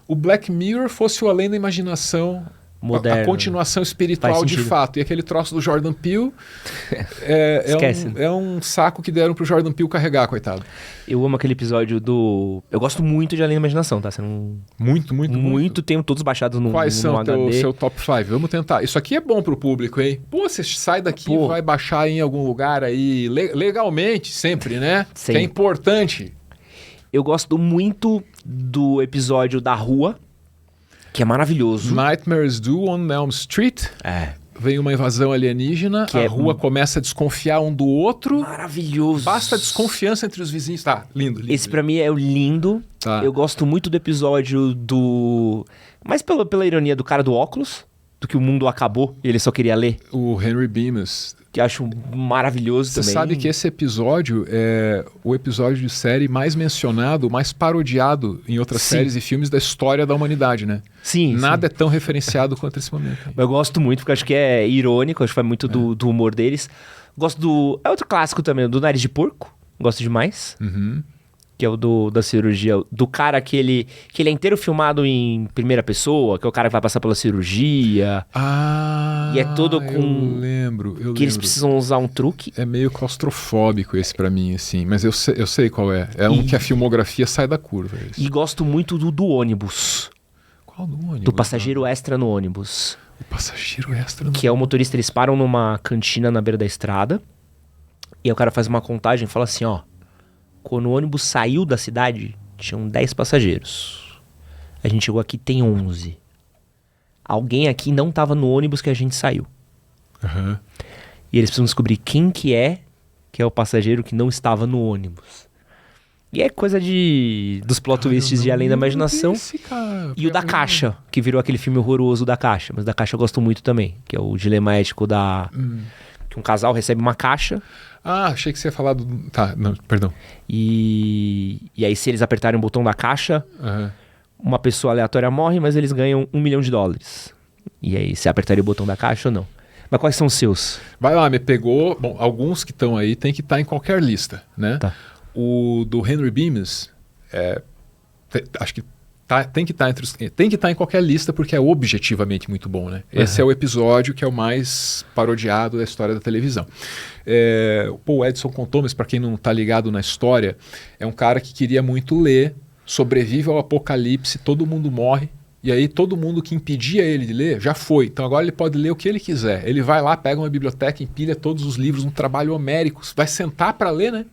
B: o Black Mirror fosse o além da imaginação...
A: Moderno.
B: A continuação espiritual de fato. E aquele troço do Jordan Peele é um saco que deram pro Jordan Peele carregar, coitado.
A: Eu amo aquele episódio do... Eu gosto muito de Além da Imaginação, tá? Você não... Muito. Tenho todos baixados no
B: Quais são
A: HD.
B: seu top 5? Vamos tentar. Isso aqui é bom pro público, hein? Pô, você sai daqui e vai baixar em algum lugar aí, legalmente, sempre, né?
A: Sim.
B: Que é importante.
A: Eu gosto muito do episódio da rua, que é maravilhoso.
B: Nightmares Do on Elm Street. Vem uma invasão alienígena, a rua começa a desconfiar um do outro.
A: Maravilhoso.
B: Basta desconfiança entre os vizinhos. Tá, lindo.
A: Esse pra mim é o lindo.
B: Tá.
A: Eu gosto muito do episódio do... Mas pela ironia do cara do óculos, do que o mundo acabou e ele só queria ler.
B: O Henry Bemis.
A: Que eu acho maravilhoso também.
B: Você sabe que esse episódio é o episódio de série mais mencionado, mais parodiado em outras séries e filmes da história da humanidade, né?
A: Sim.
B: Nada é tão referenciado quanto esse momento.
A: Eu gosto muito, porque acho que é irônico, acho que vai muito do humor deles. Gosto do... É outro clássico também, do Nariz de Porco. Gosto demais. Que é o da cirurgia. Do cara que ele é inteiro filmado em primeira pessoa, que é o cara que vai passar pela cirurgia. E é todo com...
B: Eu lembro.
A: Eles precisam usar um truque.
B: É meio claustrofóbico esse pra mim, assim. Mas eu sei qual é. É um que a filmografia sai da curva.
A: E gosto muito do ônibus.
B: Qual do ônibus?
A: Do passageiro extra no ônibus.
B: O passageiro extra no
A: Que é o motorista, eles param numa cantina na beira da estrada. E aí o cara faz uma contagem e fala assim, ó. Quando o ônibus saiu da cidade, tinham 10 passageiros. A gente chegou aqui, tem 11. Alguém aqui não estava no ônibus que a gente saiu. E eles precisam descobrir quem que é o passageiro que não estava no ônibus. E é coisa dos plot twists de Além da Imaginação. E o da Caixa, que virou aquele filme horroroso da Caixa. Mas da Caixa eu gosto muito também. Que é o dilema ético que um casal recebe uma caixa.
B: Achei que você ia falar do... Tá, não, perdão.
A: E aí se eles apertarem o botão da caixa, uma pessoa aleatória morre, mas eles ganham $1 milhão. E aí, você apertaria o botão da caixa ou não? Mas quais são os seus?
B: Vai lá, me pegou... Bom, alguns que estão aí tem que estar em qualquer lista, né?
A: Tá.
B: O do Henry Bemis, acho que tem que estar em qualquer lista porque é objetivamente muito bom, né? Esse é o episódio que é o mais parodiado da história da televisão. O Edson contou, mas para quem não está ligado na história, é um cara que queria muito ler, sobrevive ao apocalipse, todo mundo morre, e aí todo mundo que impedia ele de ler já foi. Então agora ele pode ler o que ele quiser. Ele vai lá, pega uma biblioteca, empilha todos os livros, um trabalho homérico, vai sentar para ler, né?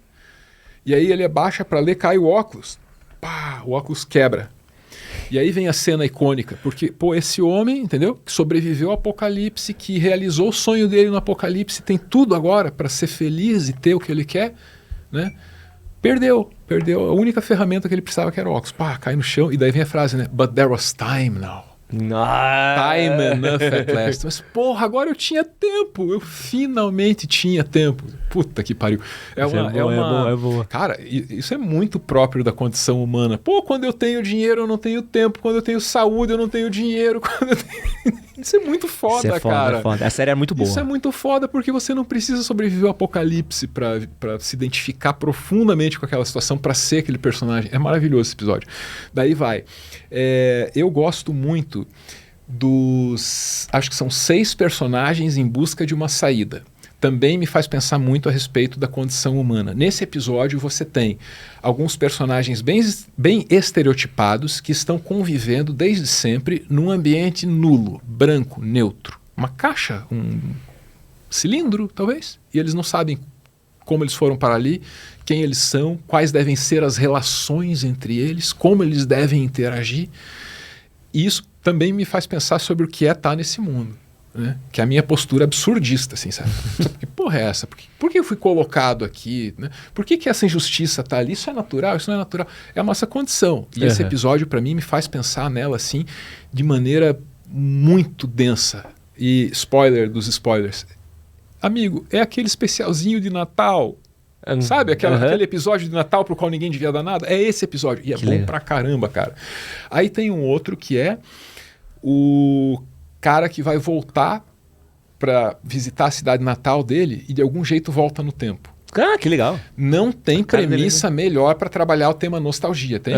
B: E aí ele abaixa para ler, cai o óculos. Pá, o óculos quebra. E aí vem a cena icônica, porque, esse homem, entendeu? Que sobreviveu ao apocalipse, que realizou o sonho dele no apocalipse, tem tudo agora para ser feliz e ter o que ele quer, né? Perdeu a única ferramenta que ele precisava, que era o óculos. Pá, cai no chão, e daí vem a frase, né? But there was time now. Time enough at last. Mas, agora eu tinha tempo. Eu finalmente tinha tempo. Puta que pariu. É boa. Cara, isso é muito próprio da condição humana. Quando eu tenho dinheiro, eu não tenho tempo. Quando eu tenho saúde, eu não tenho dinheiro. Isso é muito foda, cara.
A: É foda. A série é muito boa.
B: Isso é muito foda porque você não precisa sobreviver ao apocalipse pra se identificar profundamente com aquela situação, pra ser aquele personagem. É maravilhoso esse episódio. Daí vai. Eu gosto muito acho que são 6 personagens em busca de uma saída. Também me faz pensar muito a respeito da condição humana. Nesse episódio você tem alguns personagens bem estereotipados que estão convivendo desde sempre num ambiente nulo, branco, neutro. Uma caixa, um cilindro, talvez. E eles não sabem como eles foram para ali, quem eles são, quais devem ser as relações entre eles, como eles devem interagir. E isso também me faz pensar sobre o que é estar nesse mundo. né? Que é a minha postura absurdista, assim, sabe? Que porra é essa? Por que eu fui colocado aqui? Né? Por que essa injustiça tá ali? Isso é natural? Isso não é natural? É a nossa condição. E esse episódio, para mim, me faz pensar nela, assim, de maneira muito densa. E spoiler dos spoilers. Amigo, é aquele especialzinho de Natal. Sabe? Aquele episódio de Natal pro qual ninguém devia dar nada? É esse episódio. E é bom pra caramba, cara. Aí tem um outro que é o cara que vai voltar pra visitar a cidade natal dele e de algum jeito volta no tempo.
A: Ah, que legal.
B: Não tem premissa melhor pra trabalhar o tema nostalgia, tem?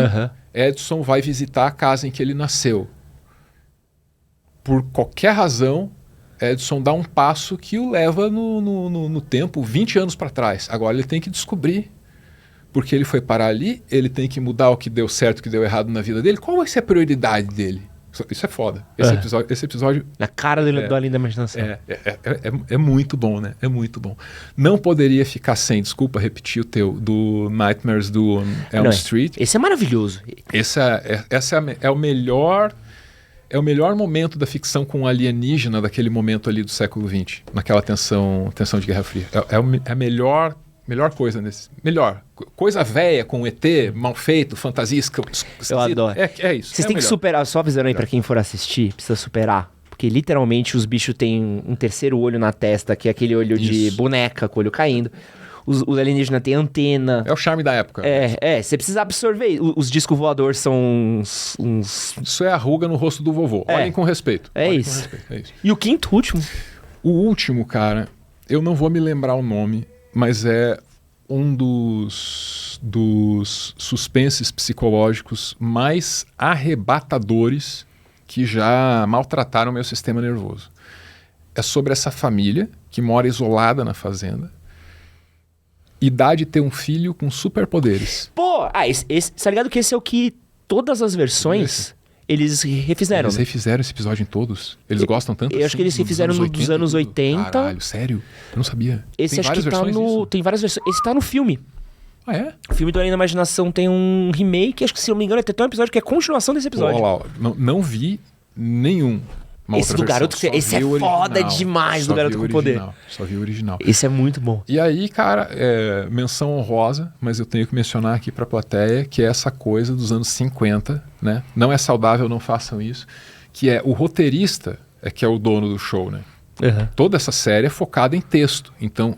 B: Edson vai visitar a casa em que ele nasceu. Por qualquer razão, Edson dá um passo que o leva no tempo 20 anos para trás. Agora ele tem que descobrir porque ele foi parar ali, ele tem que mudar o que deu certo, o que deu errado na vida dele. Qual vai ser a prioridade dele? Isso é foda. Esse episódio...
A: Na cara do Além da Imaginação.
B: É muito bom, né? É muito bom. Não poderia ficar sem, desculpa repetir o teu, do Nightmares do Elm Street.
A: Esse é maravilhoso.
B: É o melhor... É o melhor momento da ficção com alienígena daquele momento ali do século XX, naquela tensão de Guerra Fria. É a melhor coisa nesse. Melhor. Coisa velha com ET, mal feito, fantasia esquisita.
A: Eu adoro.
B: É isso.
A: Vocês têm que superar, só avisando aí pra quem for assistir, precisa superar. Porque literalmente os bichos têm um terceiro olho na testa, que é aquele olho de boneca com o olho caindo. Os alienígenas têm antena.
B: É o charme da época.
A: Você precisa absorver. Os discos voadores são uns...
B: Isso é a ruga no rosto do vovô. Olhem com respeito.
A: É isso. E o quinto último?
B: O último, cara, eu não vou me lembrar o nome, mas é um dos suspenses psicológicos mais arrebatadores que já maltrataram meu sistema nervoso. É sobre essa família que mora isolada na fazenda e dá de ter um filho com superpoderes.
A: Pô, tá ligado que esse é o que todas as versões eles refizeram.
B: Eles refizeram esse episódio em todos? Eles gostam tanto?
A: Eu acho que eles refizeram dos anos 80.
B: Caralho, sério? Eu não sabia.
A: Esse acho que tá no... Tem várias versões. Esse tá no filme.
B: Ah, é?
A: O filme do Além da Imaginação tem um remake, acho que se eu não me engano tem até um episódio que é continuação desse episódio.
B: Olha lá, não vi nenhum.
A: Esse do garoto, esse é foda demais, do Garoto com Poder.
B: Só vi o original.
A: Esse é muito bom.
B: E aí, cara, menção honrosa, mas eu tenho que mencionar aqui pra plateia, que é essa coisa dos anos 50, né? Não é saudável, não façam isso. Que é o roteirista, que é o dono do show, né? Toda essa série é focada em texto. Então,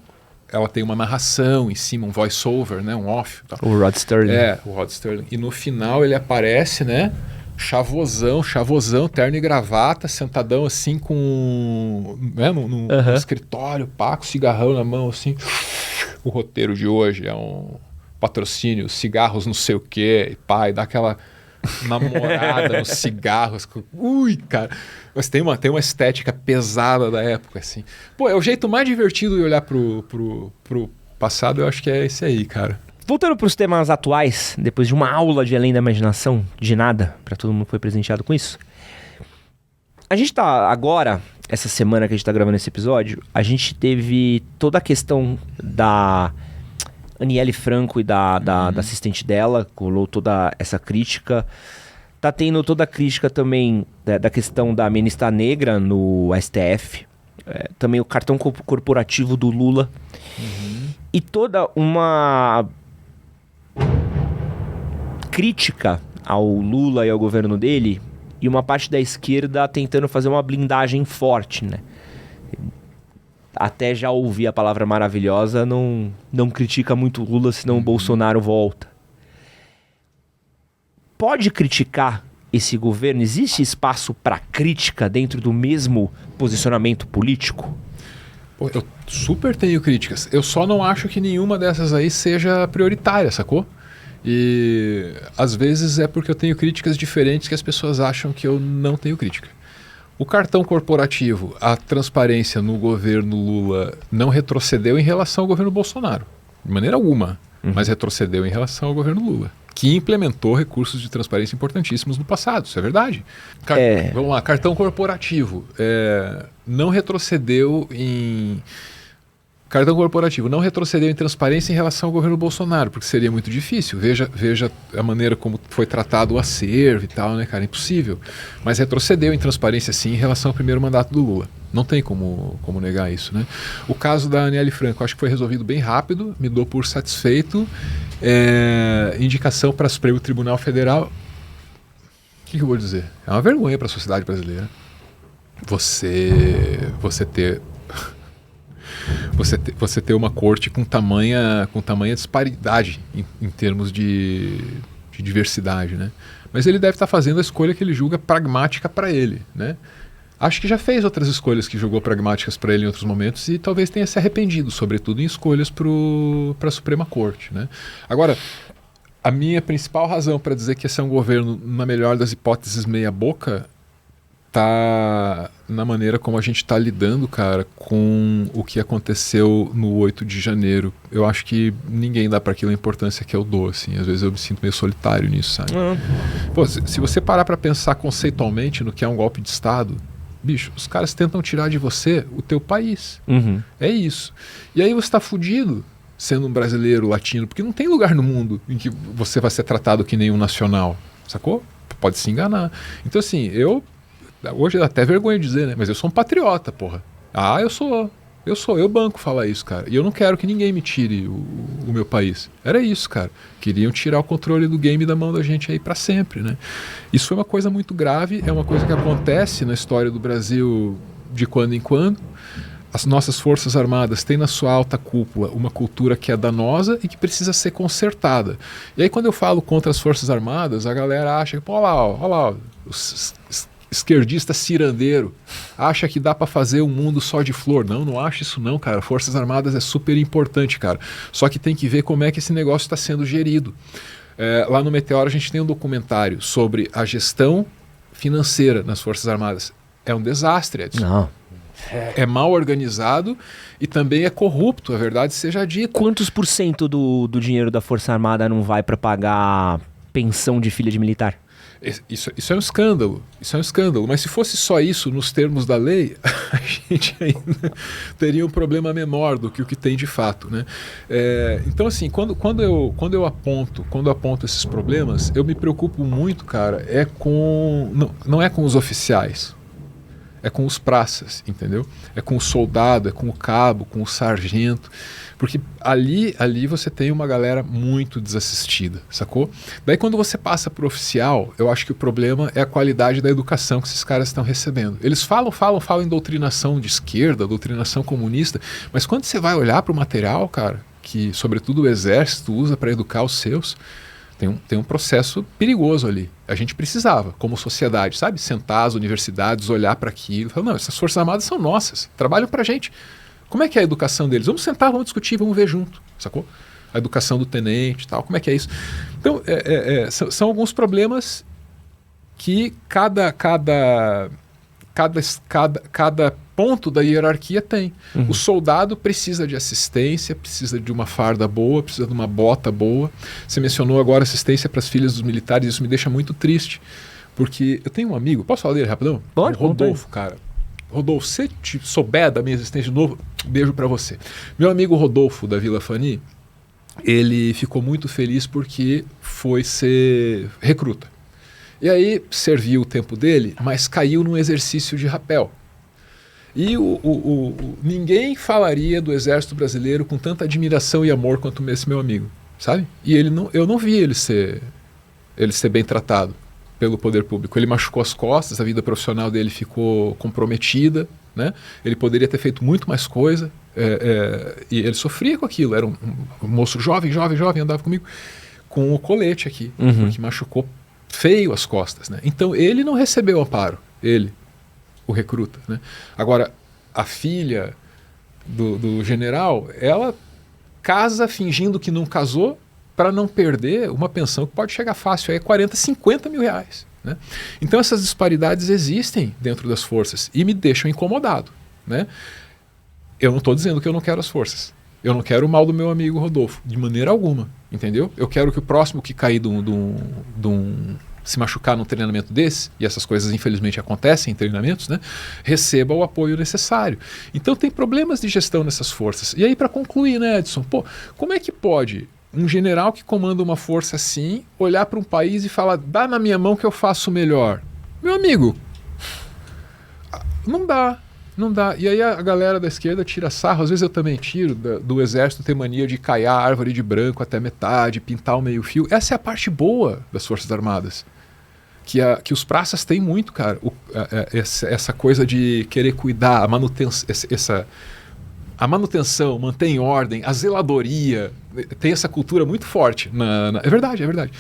B: ela tem uma narração em cima, um voice-over, né? Um off. Tá?
A: O Rod Sterling.
B: O Rod Sterling. E no final ele aparece, né? Chavosão, terno e gravata, sentadão assim com... Né, no escritório, com cigarrão na mão, assim. O roteiro de hoje é um patrocínio, cigarros não sei o quê, e dá aquela namorada nos cigarros. Ui, cara. Mas tem uma estética pesada da época, assim. Pô, é o jeito mais divertido de olhar pro passado, eu acho que é esse aí, cara.
A: Voltando para os temas atuais, depois de uma aula de Além da Imaginação, de nada, para todo mundo que foi presenteado com isso. A gente tá agora, essa semana que a gente tá gravando esse episódio, a gente teve toda a questão da Aniele Franco e da assistente dela, rolou toda essa crítica. Tá tendo toda a crítica também da questão da ministra negra no STF. Também o cartão corporativo do Lula. E toda uma crítica ao Lula e ao governo dele, e uma parte da esquerda tentando fazer uma blindagem forte, né? Até já ouvi a palavra maravilhosa, não critica muito o Lula, senão o Bolsonaro volta. Pode criticar esse governo? Existe espaço para crítica dentro do mesmo posicionamento político?
B: Pô, eu super tenho críticas. Eu só não acho que nenhuma dessas aí seja prioritária, sacou? E às vezes é porque eu tenho críticas diferentes que as pessoas acham que eu não tenho crítica. O cartão corporativo, a transparência no governo Lula não retrocedeu em relação ao governo Bolsonaro. De maneira alguma, mas retrocedeu em relação ao governo Lula, que implementou recursos de transparência importantíssimos no passado, isso é verdade. Vamos lá, cartão corporativo não retrocedeu em... Cartão corporativo não retrocedeu em transparência em relação ao governo Bolsonaro, porque seria muito difícil. Veja a maneira como foi tratado o acervo e tal, né, cara? Impossível. Mas retrocedeu em transparência, sim, em relação ao primeiro mandato do Lula. Não tem como negar isso, né? O caso da Aniele Franco, acho que foi resolvido bem rápido, me dou por satisfeito. Indicação para o Supremo Tribunal Federal. O que eu vou dizer? É uma vergonha para a sociedade brasileira. Você ter uma corte com tamanha disparidade em termos de diversidade, né? Mas ele deve estar fazendo a escolha que ele julga pragmática para ele, né? Acho que já fez outras escolhas que julgou pragmáticas para ele em outros momentos e talvez tenha se arrependido, sobretudo em escolhas para a Suprema Corte, né? Agora, a minha principal razão para dizer que esse é um governo, na melhor das hipóteses, meia boca, tá na maneira como a gente está lidando, cara, com o que aconteceu no 8 de janeiro. Eu acho que ninguém dá para aquilo a importância que eu dou, assim. Às vezes eu me sinto meio solitário nisso, sabe? Pô, se você parar para pensar conceitualmente no que é um golpe de Estado, bicho, os caras tentam tirar de você o teu país. É isso. E aí você está fudido sendo um brasileiro latino, porque não tem lugar no mundo em que você vai ser tratado que nem um nacional, sacou? Pode se enganar. Então, assim, hoje dá até vergonha de dizer, né? Mas eu sou um patriota, porra. Eu banco falar isso, cara. E eu não quero que ninguém me tire o meu país. Era isso, cara. Queriam tirar o controle do game da mão da gente aí pra sempre, né? Isso foi uma coisa muito grave, é uma coisa que acontece na história do Brasil de quando em quando. As nossas Forças Armadas têm na sua alta cúpula uma cultura que é danosa e que precisa ser consertada. E aí quando eu falo contra as Forças Armadas, a galera acha que, pô, olha lá, os esquerdista cirandeiro, acha que dá pra fazer um mundo só de flor. Não acho isso não, cara. Forças Armadas é super importante, cara. Só que tem que ver como é que esse negócio está sendo gerido. Lá no Meteoro a gente tem um documentário sobre a gestão financeira nas Forças Armadas. É um desastre, Edson.
A: Não.
B: É mal organizado e também é corrupto, a verdade seja dita.
A: Quantos por cento do dinheiro da Força Armada não vai para pagar pensão de filha de militar?
B: Isso é um escândalo, mas se fosse só isso nos termos da lei, a gente ainda teria um problema menor do que o que tem de fato, né? Então assim, quando eu aponto esses problemas, eu me preocupo muito, cara, não é com os oficiais, é com os praças, entendeu? É com o soldado, é com o cabo, com o sargento. Porque ali você tem uma galera muito desassistida, sacou? Daí quando você passa pro oficial, eu acho que o problema é a qualidade da educação que esses caras estão recebendo. Eles falam em doutrinação de esquerda, doutrinação comunista, mas quando você vai olhar pro material, cara, que sobretudo o exército usa para educar os seus, tem um processo perigoso ali. A gente precisava, como sociedade, sabe? Sentar as universidades, olhar para aquilo, falar, não, essas Forças Armadas são nossas, trabalham pra gente. Como é que é a educação deles? Vamos sentar, vamos discutir, vamos ver junto, sacou? A educação do tenente e tal, como é que é isso? Então, são alguns problemas que cada ponto da hierarquia tem. O soldado precisa de assistência, precisa de uma farda boa, precisa de uma bota boa. Você mencionou agora assistência para as filhas dos militares, isso me deixa muito triste, porque eu tenho um amigo, posso falar dele rapidão?
A: Pode,
B: o Rodolfo, cara. Rodolfo, se te souber da minha existência de novo, beijo pra você. Meu amigo Rodolfo, da Vila Fani, ele ficou muito feliz porque foi ser recruta. E aí serviu o tempo dele, mas caiu num exercício de rapel. E ninguém falaria do Exército Brasileiro com tanta admiração e amor quanto esse meu amigo, sabe? E eu não vi ele ser bem tratado pelo poder público. Ele machucou as costas, a vida profissional dele ficou comprometida, né? Ele poderia ter feito muito mais coisa, e ele sofria com aquilo. Era um moço jovem, andava comigo com o colete aqui, porque machucou feio as costas, né? Então ele não recebeu amparo, o recruta, né? Agora, a filha do general, ela casa fingindo que não casou, para não perder uma pensão que pode chegar fácil a 40, 50 mil reais. Né? Então essas disparidades existem dentro das forças e me deixam incomodado. Né? Eu não estou dizendo que eu não quero as forças. Eu não quero o mal do meu amigo Rodolfo, de maneira alguma. Entendeu? Eu quero que o próximo que cair se machucar num treinamento desse, e essas coisas infelizmente acontecem em treinamentos, né? Receba o apoio necessário. Então tem problemas de gestão nessas forças. E aí para concluir, né, Edson? Como é que pode um general que comanda uma força assim, olhar para um país e falar, dá na minha mão que eu faço melhor? Meu amigo, não dá. Não dá. E aí a galera da esquerda tira sarro, às vezes eu também tiro, do exército ter mania de caiar a árvore de branco até metade, pintar o meio fio. Essa é a parte boa das Forças Armadas. Que os praças têm muito, cara. Essa coisa de querer cuidar, a manutenção, manter em ordem, a zeladoria, tem essa cultura muito forte. É verdade, é verdade.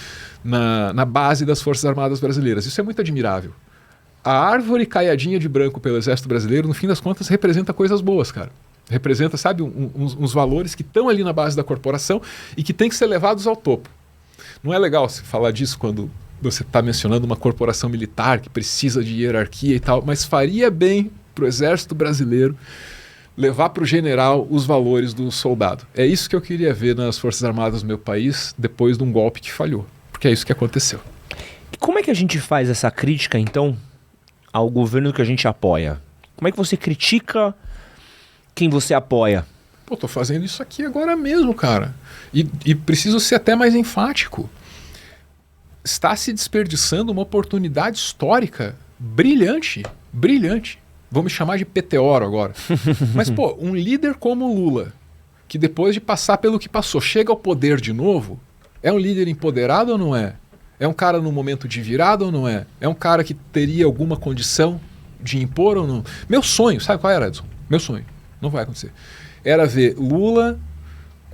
B: Na base das Forças Armadas brasileiras. Isso é muito admirável. A árvore caiadinha de branco pelo Exército Brasileiro, no fim das contas, representa coisas boas, cara. Representa, sabe, uns valores que estão ali na base da corporação e que têm que ser levados ao topo. Não é legal você falar disso quando você está mencionando uma corporação militar que precisa de hierarquia e tal, mas faria bem para o Exército Brasileiro levar para o general os valores do soldado. É isso que eu queria ver nas Forças Armadas do meu país depois de um golpe que falhou, porque é isso que aconteceu.
A: E como é que a gente faz essa crítica, então, ao governo que a gente apoia? Como é que você critica quem você apoia?
B: Pô, tô fazendo isso aqui agora mesmo, cara. E preciso ser até mais enfático. Está se desperdiçando uma oportunidade histórica brilhante, brilhante. Vou me chamar de Peteoro agora. Mas, pô, um líder como Lula, que depois de passar pelo que passou, chega ao poder de novo, é um líder empoderado ou não é? É um cara no momento de virada ou não é? É um cara que teria alguma condição de impor ou não? Meu sonho, sabe qual era, Edson? Meu sonho, não vai acontecer. Era ver Lula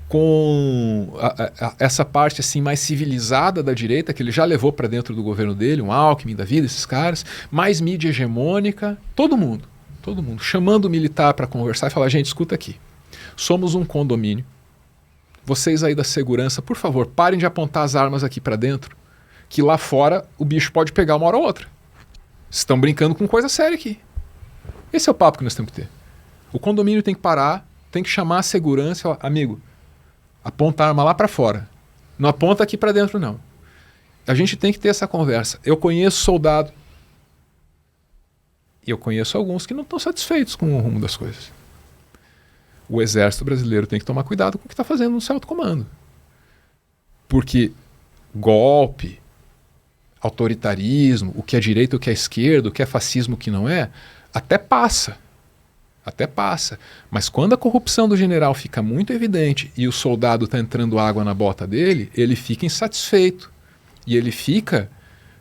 B: com essa parte assim mais civilizada da direita, que ele já levou para dentro do governo dele, um Alckmin da vida, esses caras, mais mídia hegemônica, todo mundo, chamando o militar para conversar e falar, gente, escuta aqui, somos um condomínio, vocês aí da segurança, por favor, parem de apontar as armas aqui para dentro, que lá fora o bicho pode pegar uma hora ou outra. Estão brincando com coisa séria aqui. Esse é o papo que nós temos que ter. O condomínio tem que parar, tem que chamar a segurança e falar, amigo, aponta a arma lá para fora. Não aponta aqui para dentro, não. A gente tem que ter essa conversa. Eu conheço soldado. E eu conheço alguns que não estão satisfeitos com o rumo das coisas. O Exército Brasileiro tem que tomar cuidado com o que está fazendo no seu alto comando. Porque golpe, autoritarismo, o que é direita, o que é esquerda, o que é fascismo, o que não é, até passa. Até passa. Mas quando a corrupção do general fica muito evidente e o soldado está entrando água na bota dele, ele fica insatisfeito. E ele fica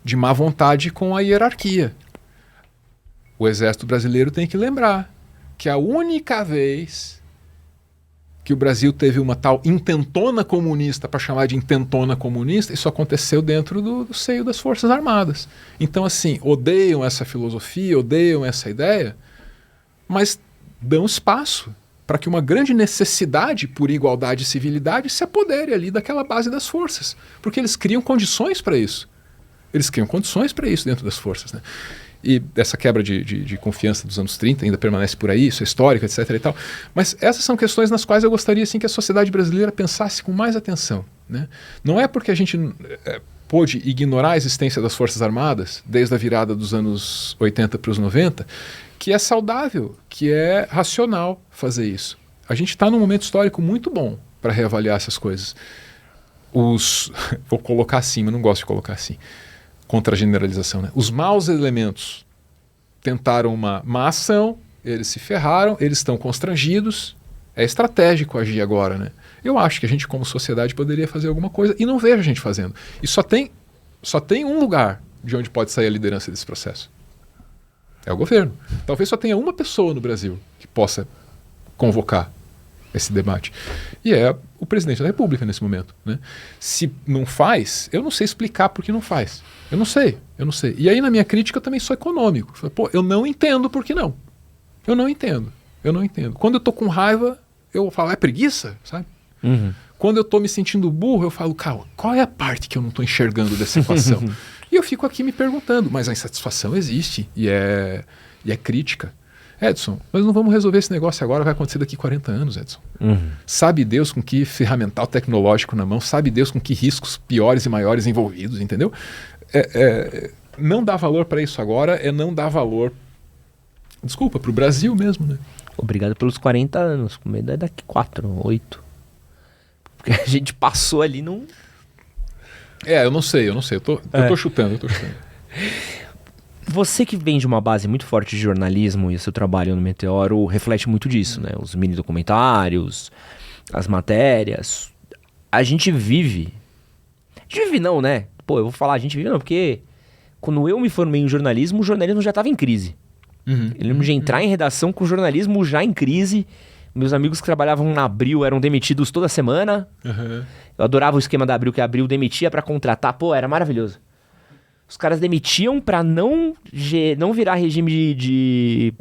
B: de má vontade com a hierarquia. O Exército Brasileiro tem que lembrar que a única vez que o Brasil teve uma tal intentona comunista, para chamar de intentona comunista, isso aconteceu dentro do seio das Forças Armadas. Então, assim, odeiam essa filosofia, odeiam essa ideia, mas dão espaço para que uma grande necessidade por igualdade e civilidade se apodere ali daquela base das forças. Porque eles criam condições para isso. Eles criam condições para isso dentro das forças, né? E essa quebra de confiança dos anos 30 ainda permanece por aí, isso é histórico, etc. e tal. Mas essas são questões nas quais eu gostaria assim, que a sociedade brasileira pensasse com mais atenção, né? Não é porque a gente pôde ignorar a existência das Forças Armadas desde a virada dos anos 80 para os 90, que é saudável, que é racional fazer isso. A gente está num momento histórico muito bom para reavaliar essas coisas. Vou colocar assim, mas não gosto de colocar assim, contra a generalização, né? Os maus elementos tentaram uma má ação, eles se ferraram, eles estão constrangidos, é estratégico agir agora, né? Eu acho que a gente como sociedade poderia fazer alguma coisa e não vejo a gente fazendo. E só tem um lugar de onde pode sair a liderança desse processo. É o governo. Talvez só tenha uma pessoa no Brasil que possa convocar esse debate. E é o presidente da República nesse momento, né? Se não faz, eu não sei explicar por que não faz. Eu não sei. E aí na minha crítica eu também sou econômico. Pô, eu não entendo por que não. Eu não entendo. Quando eu tô com raiva, eu falo, é preguiça, sabe?
A: Uhum.
B: Quando eu tô me sentindo burro, eu falo, cara, qual é a parte que eu não tô enxergando dessa equação? E eu fico aqui me perguntando, mas a insatisfação existe e é crítica. Edson, nós não vamos resolver esse negócio agora, vai acontecer daqui 40 anos, Edson.
A: Uhum.
B: Sabe Deus com que ferramental tecnológico na mão, sabe Deus com que riscos piores e maiores envolvidos, entendeu? Não dar valor para isso agora é não dar valor, desculpa, para o Brasil mesmo, né?
A: Obrigado pelos 40 anos, com medo é daqui 4, 8. Porque a gente passou ali num...
B: Eu não sei, eu tô chutando.
A: Você que vem de uma base muito forte de jornalismo e o seu trabalho no Meteoro reflete muito disso, né? Os mini documentários, as matérias. A gente vive... A gente vive não, né? Pô, eu vou falar a gente vive não, porque quando eu me formei em jornalismo, o jornalismo já estava em crise. Eu lembro de entrar em redação com o jornalismo já em crise. Meus amigos que trabalhavam na Abril eram demitidos toda semana. Eu adorava o esquema da Abril, que a Abril demitia pra contratar. Pô, era maravilhoso. Os caras demitiam pra não virar regime de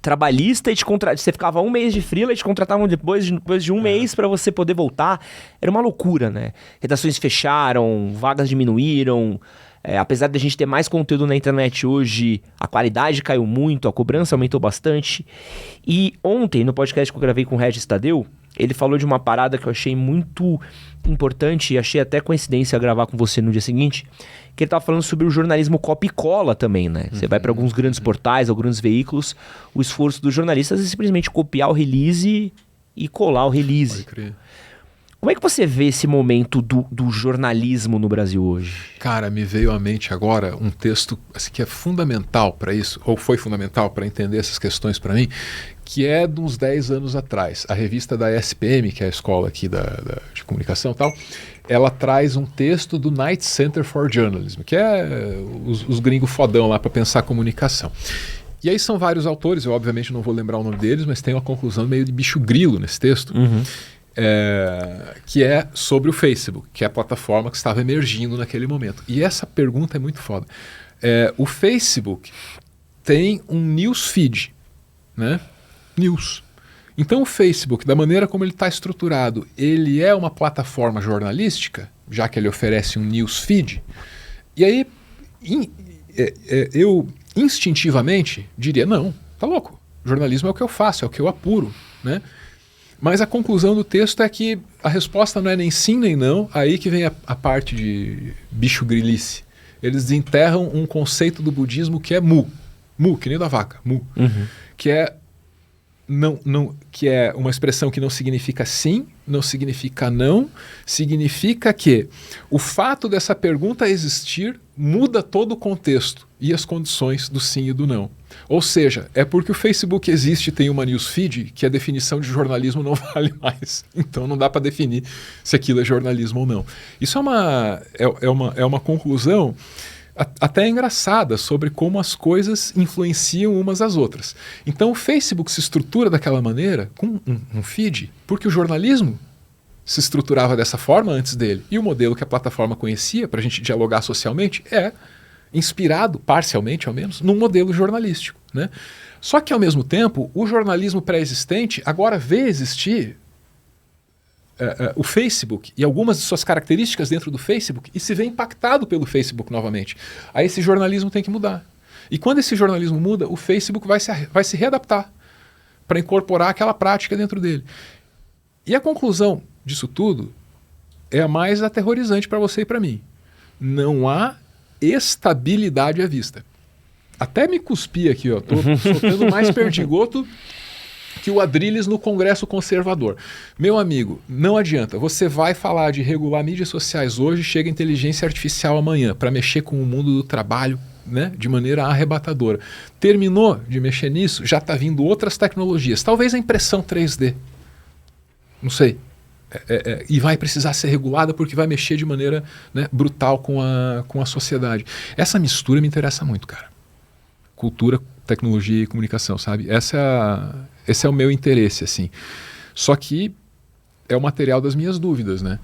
A: trabalhista e você ficava um mês de freela e te contratavam depois de um mês pra você poder voltar. Era uma loucura, né? Redações fecharam, vagas diminuíram. Apesar de a gente ter mais conteúdo na internet hoje, a qualidade caiu muito, a cobrança aumentou bastante. E ontem, no podcast que eu gravei com o Regis Tadeu, ele falou de uma parada que eu achei muito importante e achei até coincidência gravar com você no dia seguinte, que ele tava falando sobre o jornalismo copia e cola também, né? Você vai para alguns grandes portais ou grandes veículos, o esforço dos jornalistas é simplesmente copiar o release e colar o release.
B: Pode crer.
A: Como é que você vê esse momento do jornalismo no Brasil hoje?
B: Cara, me veio à mente agora um texto assim, que é fundamental para isso, ou foi fundamental para entender essas questões para mim, que é de uns 10 anos atrás. A revista da SPM, que é a escola aqui de comunicação e tal, ela traz um texto do Knight Center for Journalism, que é os gringos fodão lá para pensar comunicação. E aí são vários autores, eu obviamente não vou lembrar o nome deles, mas tem uma conclusão meio de bicho grilo nesse texto. Que é sobre o Facebook, que é a plataforma que estava emergindo naquele momento. E essa pergunta é muito foda. O Facebook tem um newsfeed, né? News. Então o Facebook, da maneira como ele está estruturado, ele é uma plataforma jornalística, já que ele oferece um newsfeed. E aí, eu instintivamente diria, não, tá louco. Jornalismo é o que eu faço, é o que eu apuro, né? Mas a conclusão do texto é que a resposta não é nem sim nem não, aí que vem a parte de bicho grilice. Eles desenterram um conceito do budismo que é mu, que nem da vaca, mu, que é que é uma expressão que não significa sim, não significa não, significa que o fato dessa pergunta existir muda todo o contexto e as condições do sim e do não. Ou seja, é porque o Facebook existe e tem uma newsfeed que a definição de jornalismo não vale mais. Então não dá para definir se aquilo é jornalismo ou não. Isso é uma conclusão até engraçada sobre como as coisas influenciam umas às outras. Então o Facebook se estrutura daquela maneira, com um feed, porque o jornalismo se estruturava dessa forma antes dele. E o modelo que a plataforma conhecia para a gente dialogar socialmente é inspirado, parcialmente ao menos, num modelo jornalístico, né? Só que ao mesmo tempo, o jornalismo pré-existente agora vê existir o Facebook e algumas de suas características dentro do Facebook e se vê impactado pelo Facebook novamente. Aí esse jornalismo tem que mudar. E quando esse jornalismo muda, o Facebook vai se readaptar para incorporar aquela prática dentro dele. E a conclusão disso tudo é a mais aterrorizante para você e para mim. Não há estabilidade à vista. Até me cuspi aqui, ó. Tô soltando mais perdigoto que o Adrilles no Congresso Conservador. Meu amigo, não adianta. Você vai falar de regular mídias sociais hoje, chega a inteligência artificial amanhã para mexer com o mundo do trabalho, né, de maneira arrebatadora. Terminou de mexer nisso, já está vindo outras tecnologias. Talvez a impressão 3D. Não sei. E vai precisar ser regulada porque vai mexer de maneira, né, brutal com a sociedade. Essa mistura me interessa muito, cara. Cultura, tecnologia e comunicação, sabe? Esse é o meu interesse, assim. Só que é o material das minhas dúvidas, né?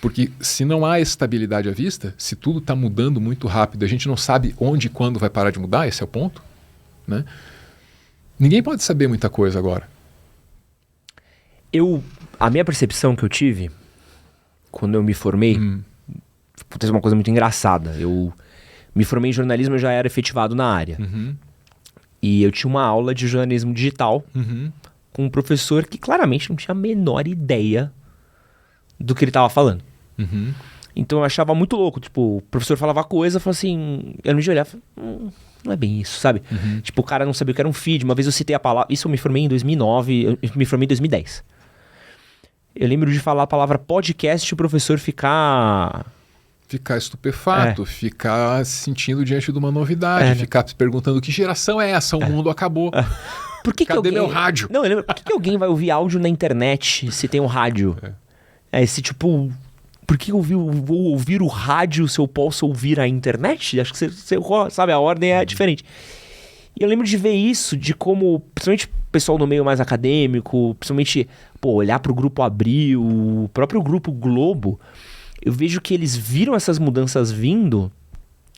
B: Porque se não há estabilidade à vista, se tudo está mudando muito rápido, a gente não sabe onde e quando vai parar de mudar, esse é o ponto, né? Ninguém pode saber muita coisa agora.
A: A minha percepção que eu tive quando eu me formei, aconteceu uma coisa muito engraçada. Eu me formei em jornalismo, eu já era efetivado na área. E eu tinha uma aula de jornalismo digital com um professor que claramente não tinha a menor ideia do que ele estava falando. Então eu achava muito louco. Tipo, o professor falava coisa, eu falava assim... Eu não ia olhar, não é bem isso, sabe? Tipo, o cara não sabia o que era um feed. Uma vez eu citei a palavra... Isso eu me formei em 2009, eu me formei em 2010. Eu lembro de falar a palavra podcast e o professor ficar...
B: ficar estupefato, ficar se sentindo diante de uma novidade, ficar se perguntando que geração é essa? O mundo acabou. Cadê meu rádio?
A: Não, por que alguém vai ouvir áudio na internet se tem um rádio? Esse tipo... Por que eu vou ouvir o rádio se eu posso ouvir a internet? Acho que você sabe, a ordem é diferente. E eu lembro de ver isso, de como, principalmente o pessoal no meio mais acadêmico, principalmente, olhar pro Grupo Abril, o próprio Grupo Globo, eu vejo que eles viram essas mudanças vindo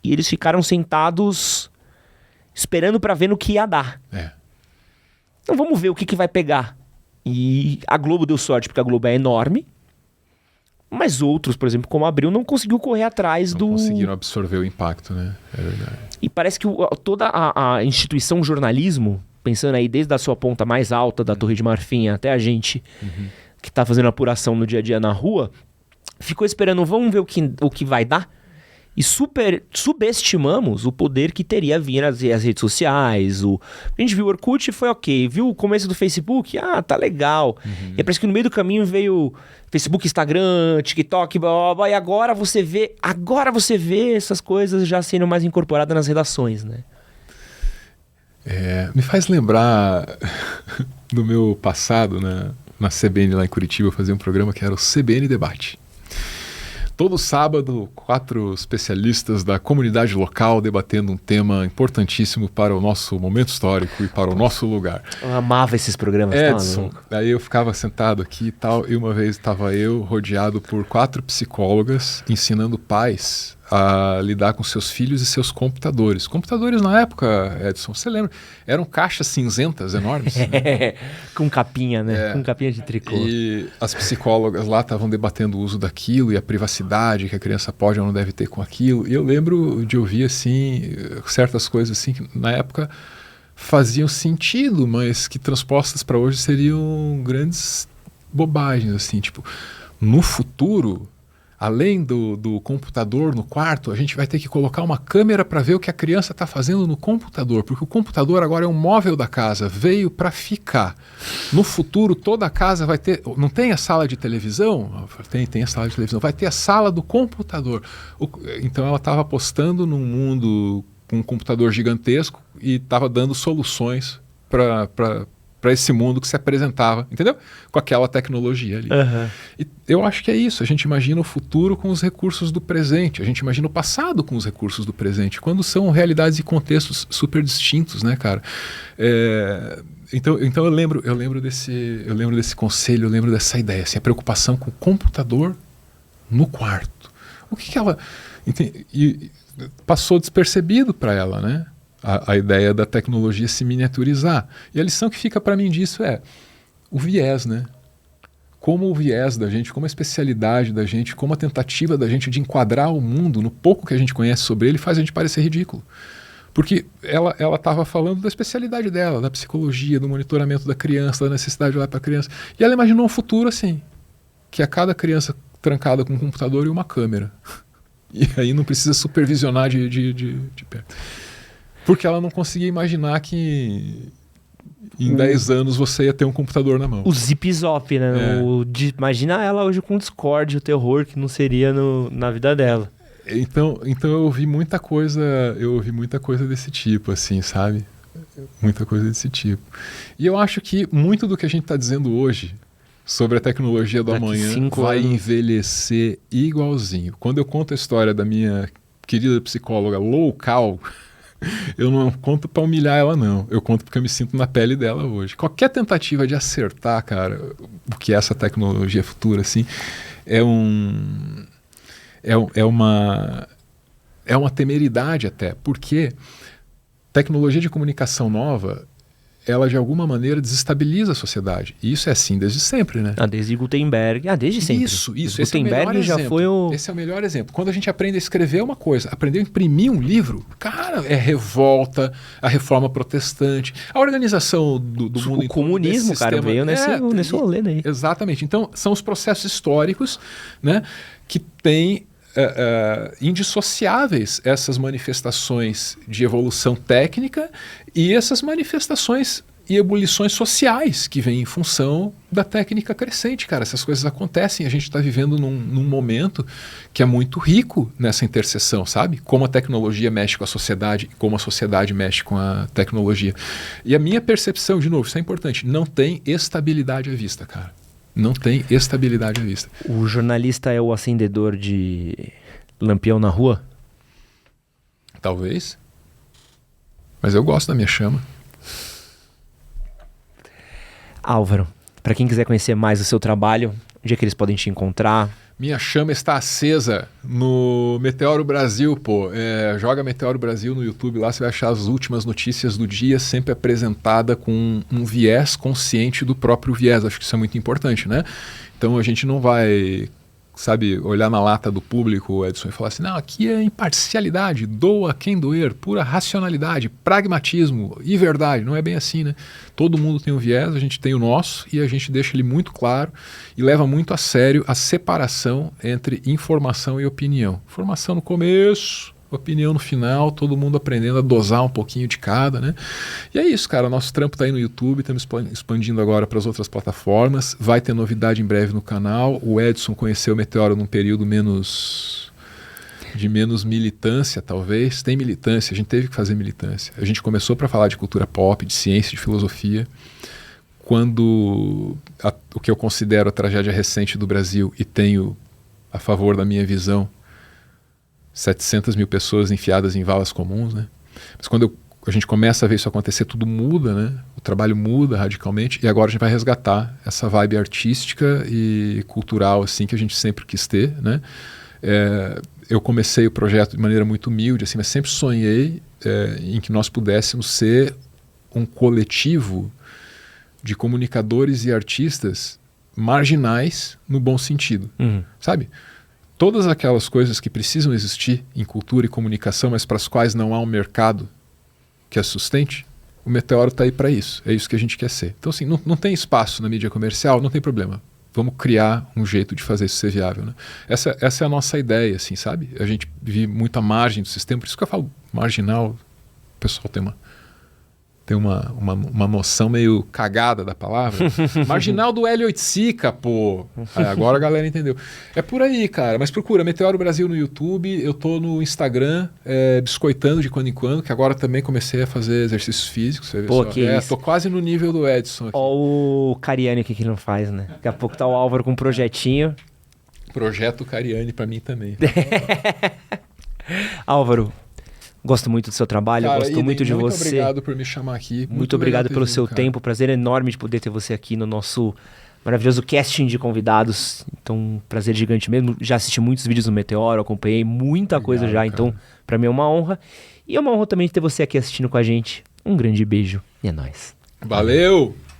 A: e eles ficaram sentados esperando para ver no que ia dar. Então vamos ver o que vai pegar. E a Globo deu sorte, porque a Globo é enorme, mas outros, por exemplo, como a Abril, não conseguiu correr atrás
B: não conseguiram absorver o impacto, né? É verdade.
A: E parece que toda a instituição jornalismo, pensando aí desde a sua ponta mais alta da Torre de Marfim até a gente que está fazendo apuração no dia a dia na rua, ficou esperando, vamos ver o que vai dar? E subestimamos o poder que teria vir as redes sociais. A gente viu o Orkut e foi ok. Viu o começo do Facebook? Tá legal. E parece que no meio do caminho veio Facebook, Instagram, TikTok, blá, blá, e agora você vê essas coisas já sendo mais incorporadas nas redações, né?
B: Me faz lembrar do meu passado, né? Na CBN lá em Curitiba, eu fazia um programa que era o CBN Debate. Todo sábado, 4 especialistas da comunidade local debatendo um tema importantíssimo para o nosso momento histórico e para o nosso lugar.
A: Eu amava esses programas.
B: Edson, daí eu ficava sentado aqui e tal, e uma vez estava eu rodeado por 4 psicólogas ensinando pais a lidar com seus filhos e seus computadores. Computadores na época, Edson, você lembra? Eram caixas cinzentas enormes. Né?
A: Com capinha, né? Com capinha de tricô.
B: E as psicólogas lá estavam debatendo o uso daquilo e a privacidade que a criança pode ou não deve ter com aquilo. E eu lembro de ouvir, assim, certas coisas assim que na época faziam sentido, mas que transpostas para hoje seriam grandes bobagens, assim, tipo, no futuro, além do computador no quarto, a gente vai ter que colocar uma câmera para ver o que a criança está fazendo no computador, porque o computador agora é um móvel da casa, veio para ficar. No futuro, toda a casa vai ter... Não tem a sala de televisão? Tem a sala de televisão. Vai ter a sala do computador. Então ela estava apostando num mundo com um computador gigantesco e estava dando soluções para esse mundo que se apresentava, entendeu? Com aquela tecnologia ali. E eu acho que é isso, a gente imagina o futuro com os recursos do presente, a gente imagina o passado com os recursos do presente, quando são realidades e contextos super distintos, né, cara? Então eu lembro desse conselho, eu lembro dessa ideia, assim, a preocupação com o computador no quarto. O que ela... E passou despercebido para ela, né? A ideia da tecnologia se miniaturizar. E a lição que fica para mim disso é o viés, né? Como o viés da gente, como a especialidade da gente, como a tentativa da gente de enquadrar o mundo no pouco que a gente conhece sobre ele faz a gente parecer ridículo. Porque ela estava falando da especialidade dela, da psicologia, do monitoramento da criança, da necessidade de olhar para a criança. E ela imaginou um futuro assim, que a cada criança trancada com um computador e uma câmera. E aí não precisa supervisionar de perto. Porque ela não conseguia imaginar que em 10 anos você ia ter um computador na mão.
A: O zip-zop, né? Imagina ela hoje com o Discord, o terror que não seria na vida dela.
B: Então eu ouvi muita coisa desse tipo, assim, sabe? Muita coisa desse tipo. E eu acho que muito do que a gente está dizendo hoje sobre a tecnologia do amanhã vai envelhecer igualzinho. Quando eu conto a história da minha querida psicóloga local, eu não conto para humilhar ela, não. Eu conto porque eu me sinto na pele dela hoje. Qualquer tentativa de acertar, cara, o que é essa tecnologia futura, assim, é uma temeridade até, porque tecnologia de comunicação nova, ela de alguma maneira desestabiliza a sociedade. E isso é assim desde sempre, né?
A: Desde Gutenberg. Desde sempre.
B: Isso.
A: Gutenberg já foi o...
B: Esse é o melhor exemplo. Quando a gente aprende a escrever é uma coisa, aprender a imprimir um livro, cara, é revolta, a reforma protestante, a organização do mundo...
A: O comunismo, cara, veio nesse rolê daí.
B: Exatamente. Então, são os processos históricos, né, que têm indissociáveis essas manifestações de evolução técnica e essas manifestações e ebulições sociais que vêm em função da técnica crescente, cara. Essas coisas acontecem, a gente está vivendo num momento que é muito rico nessa interseção, sabe? Como a tecnologia mexe com a sociedade e como a sociedade mexe com a tecnologia. E a minha percepção, de novo, isso é importante, não tem estabilidade à vista, cara. Não tem estabilidade à vista.
A: O jornalista é o acendedor de lampião na rua?
B: Talvez. Mas eu gosto da minha chama.
A: Álvaro, para quem quiser conhecer mais o seu trabalho, onde é que eles podem te encontrar?
B: Minha chama está acesa no Meteoro Brasil, pô. Joga Meteoro Brasil no YouTube, lá você vai achar as últimas notícias do dia, sempre apresentada com um viés consciente do próprio viés. Acho que isso é muito importante, né? Então a gente não vai, sabe, olhar na lata do público, Edson, e falar assim, não, aqui é imparcialidade, doa quem doer, pura racionalidade, pragmatismo e verdade. Não é bem assim, né? Todo mundo tem um viés, a gente tem o nosso e a gente deixa ele muito claro e leva muito a sério a separação entre informação e opinião. Informação no começo, opinião no final, todo mundo aprendendo a dosar um pouquinho de cada, né? E é isso, cara, nosso trampo tá aí no YouTube, estamos expandindo agora para as outras plataformas, vai ter novidade em breve no canal. O Edson conheceu o Meteoro num período menos militância, talvez. Tem militância, a gente teve que fazer militância. A gente começou para falar de cultura pop, de ciência, de filosofia, quando o que eu considero a tragédia recente do Brasil, e tenho a favor da minha visão 700 mil pessoas enfiadas em valas comuns, né? Mas quando a gente começa a ver isso acontecer, tudo muda, né? O trabalho muda radicalmente e agora a gente vai resgatar essa vibe artística e cultural assim que a gente sempre quis ter, né? Eu comecei o projeto de maneira muito humilde, assim, mas sempre sonhei em que nós pudéssemos ser um coletivo de comunicadores e artistas marginais no bom sentido, sabe? Todas aquelas coisas que precisam existir em cultura e comunicação, mas para as quais não há um mercado que as sustente, o Meteoro está aí para isso. É isso que a gente quer ser. Então, assim, não tem espaço na mídia comercial, não tem problema. Vamos criar um jeito de fazer isso ser viável, né? Essa é a nossa ideia, assim, sabe? A gente vive muito à margem do sistema, por isso que eu falo marginal. O pessoal tem uma noção meio cagada da palavra. Marginal do Hélio Oiticica, pô. Agora a galera entendeu. É por aí, cara. Mas procura Meteoro Brasil no YouTube. Eu tô no Instagram, biscoitando de quando em quando, que agora também comecei a fazer exercícios físicos.
A: Pô, que isso.
B: Tô quase no nível do Edson aqui.
A: Ó o Cariani aqui que não faz, né? Daqui a pouco tá o Álvaro com um projetinho.
B: Projeto Cariani pra mim também.
A: Álvaro, gosto muito do seu trabalho,
B: cara,
A: gosto muito de você.
B: Muito obrigado por me chamar aqui.
A: Muito obrigado pelo seu tempo, prazer enorme de poder ter você aqui no nosso maravilhoso casting de convidados. Então, prazer gigante mesmo. Já assisti muitos vídeos do Meteoro, acompanhei muita coisa já, cara. Então, pra mim é uma honra. E é uma honra também ter você aqui assistindo com a gente. Um grande beijo e é nóis.
B: Valeu!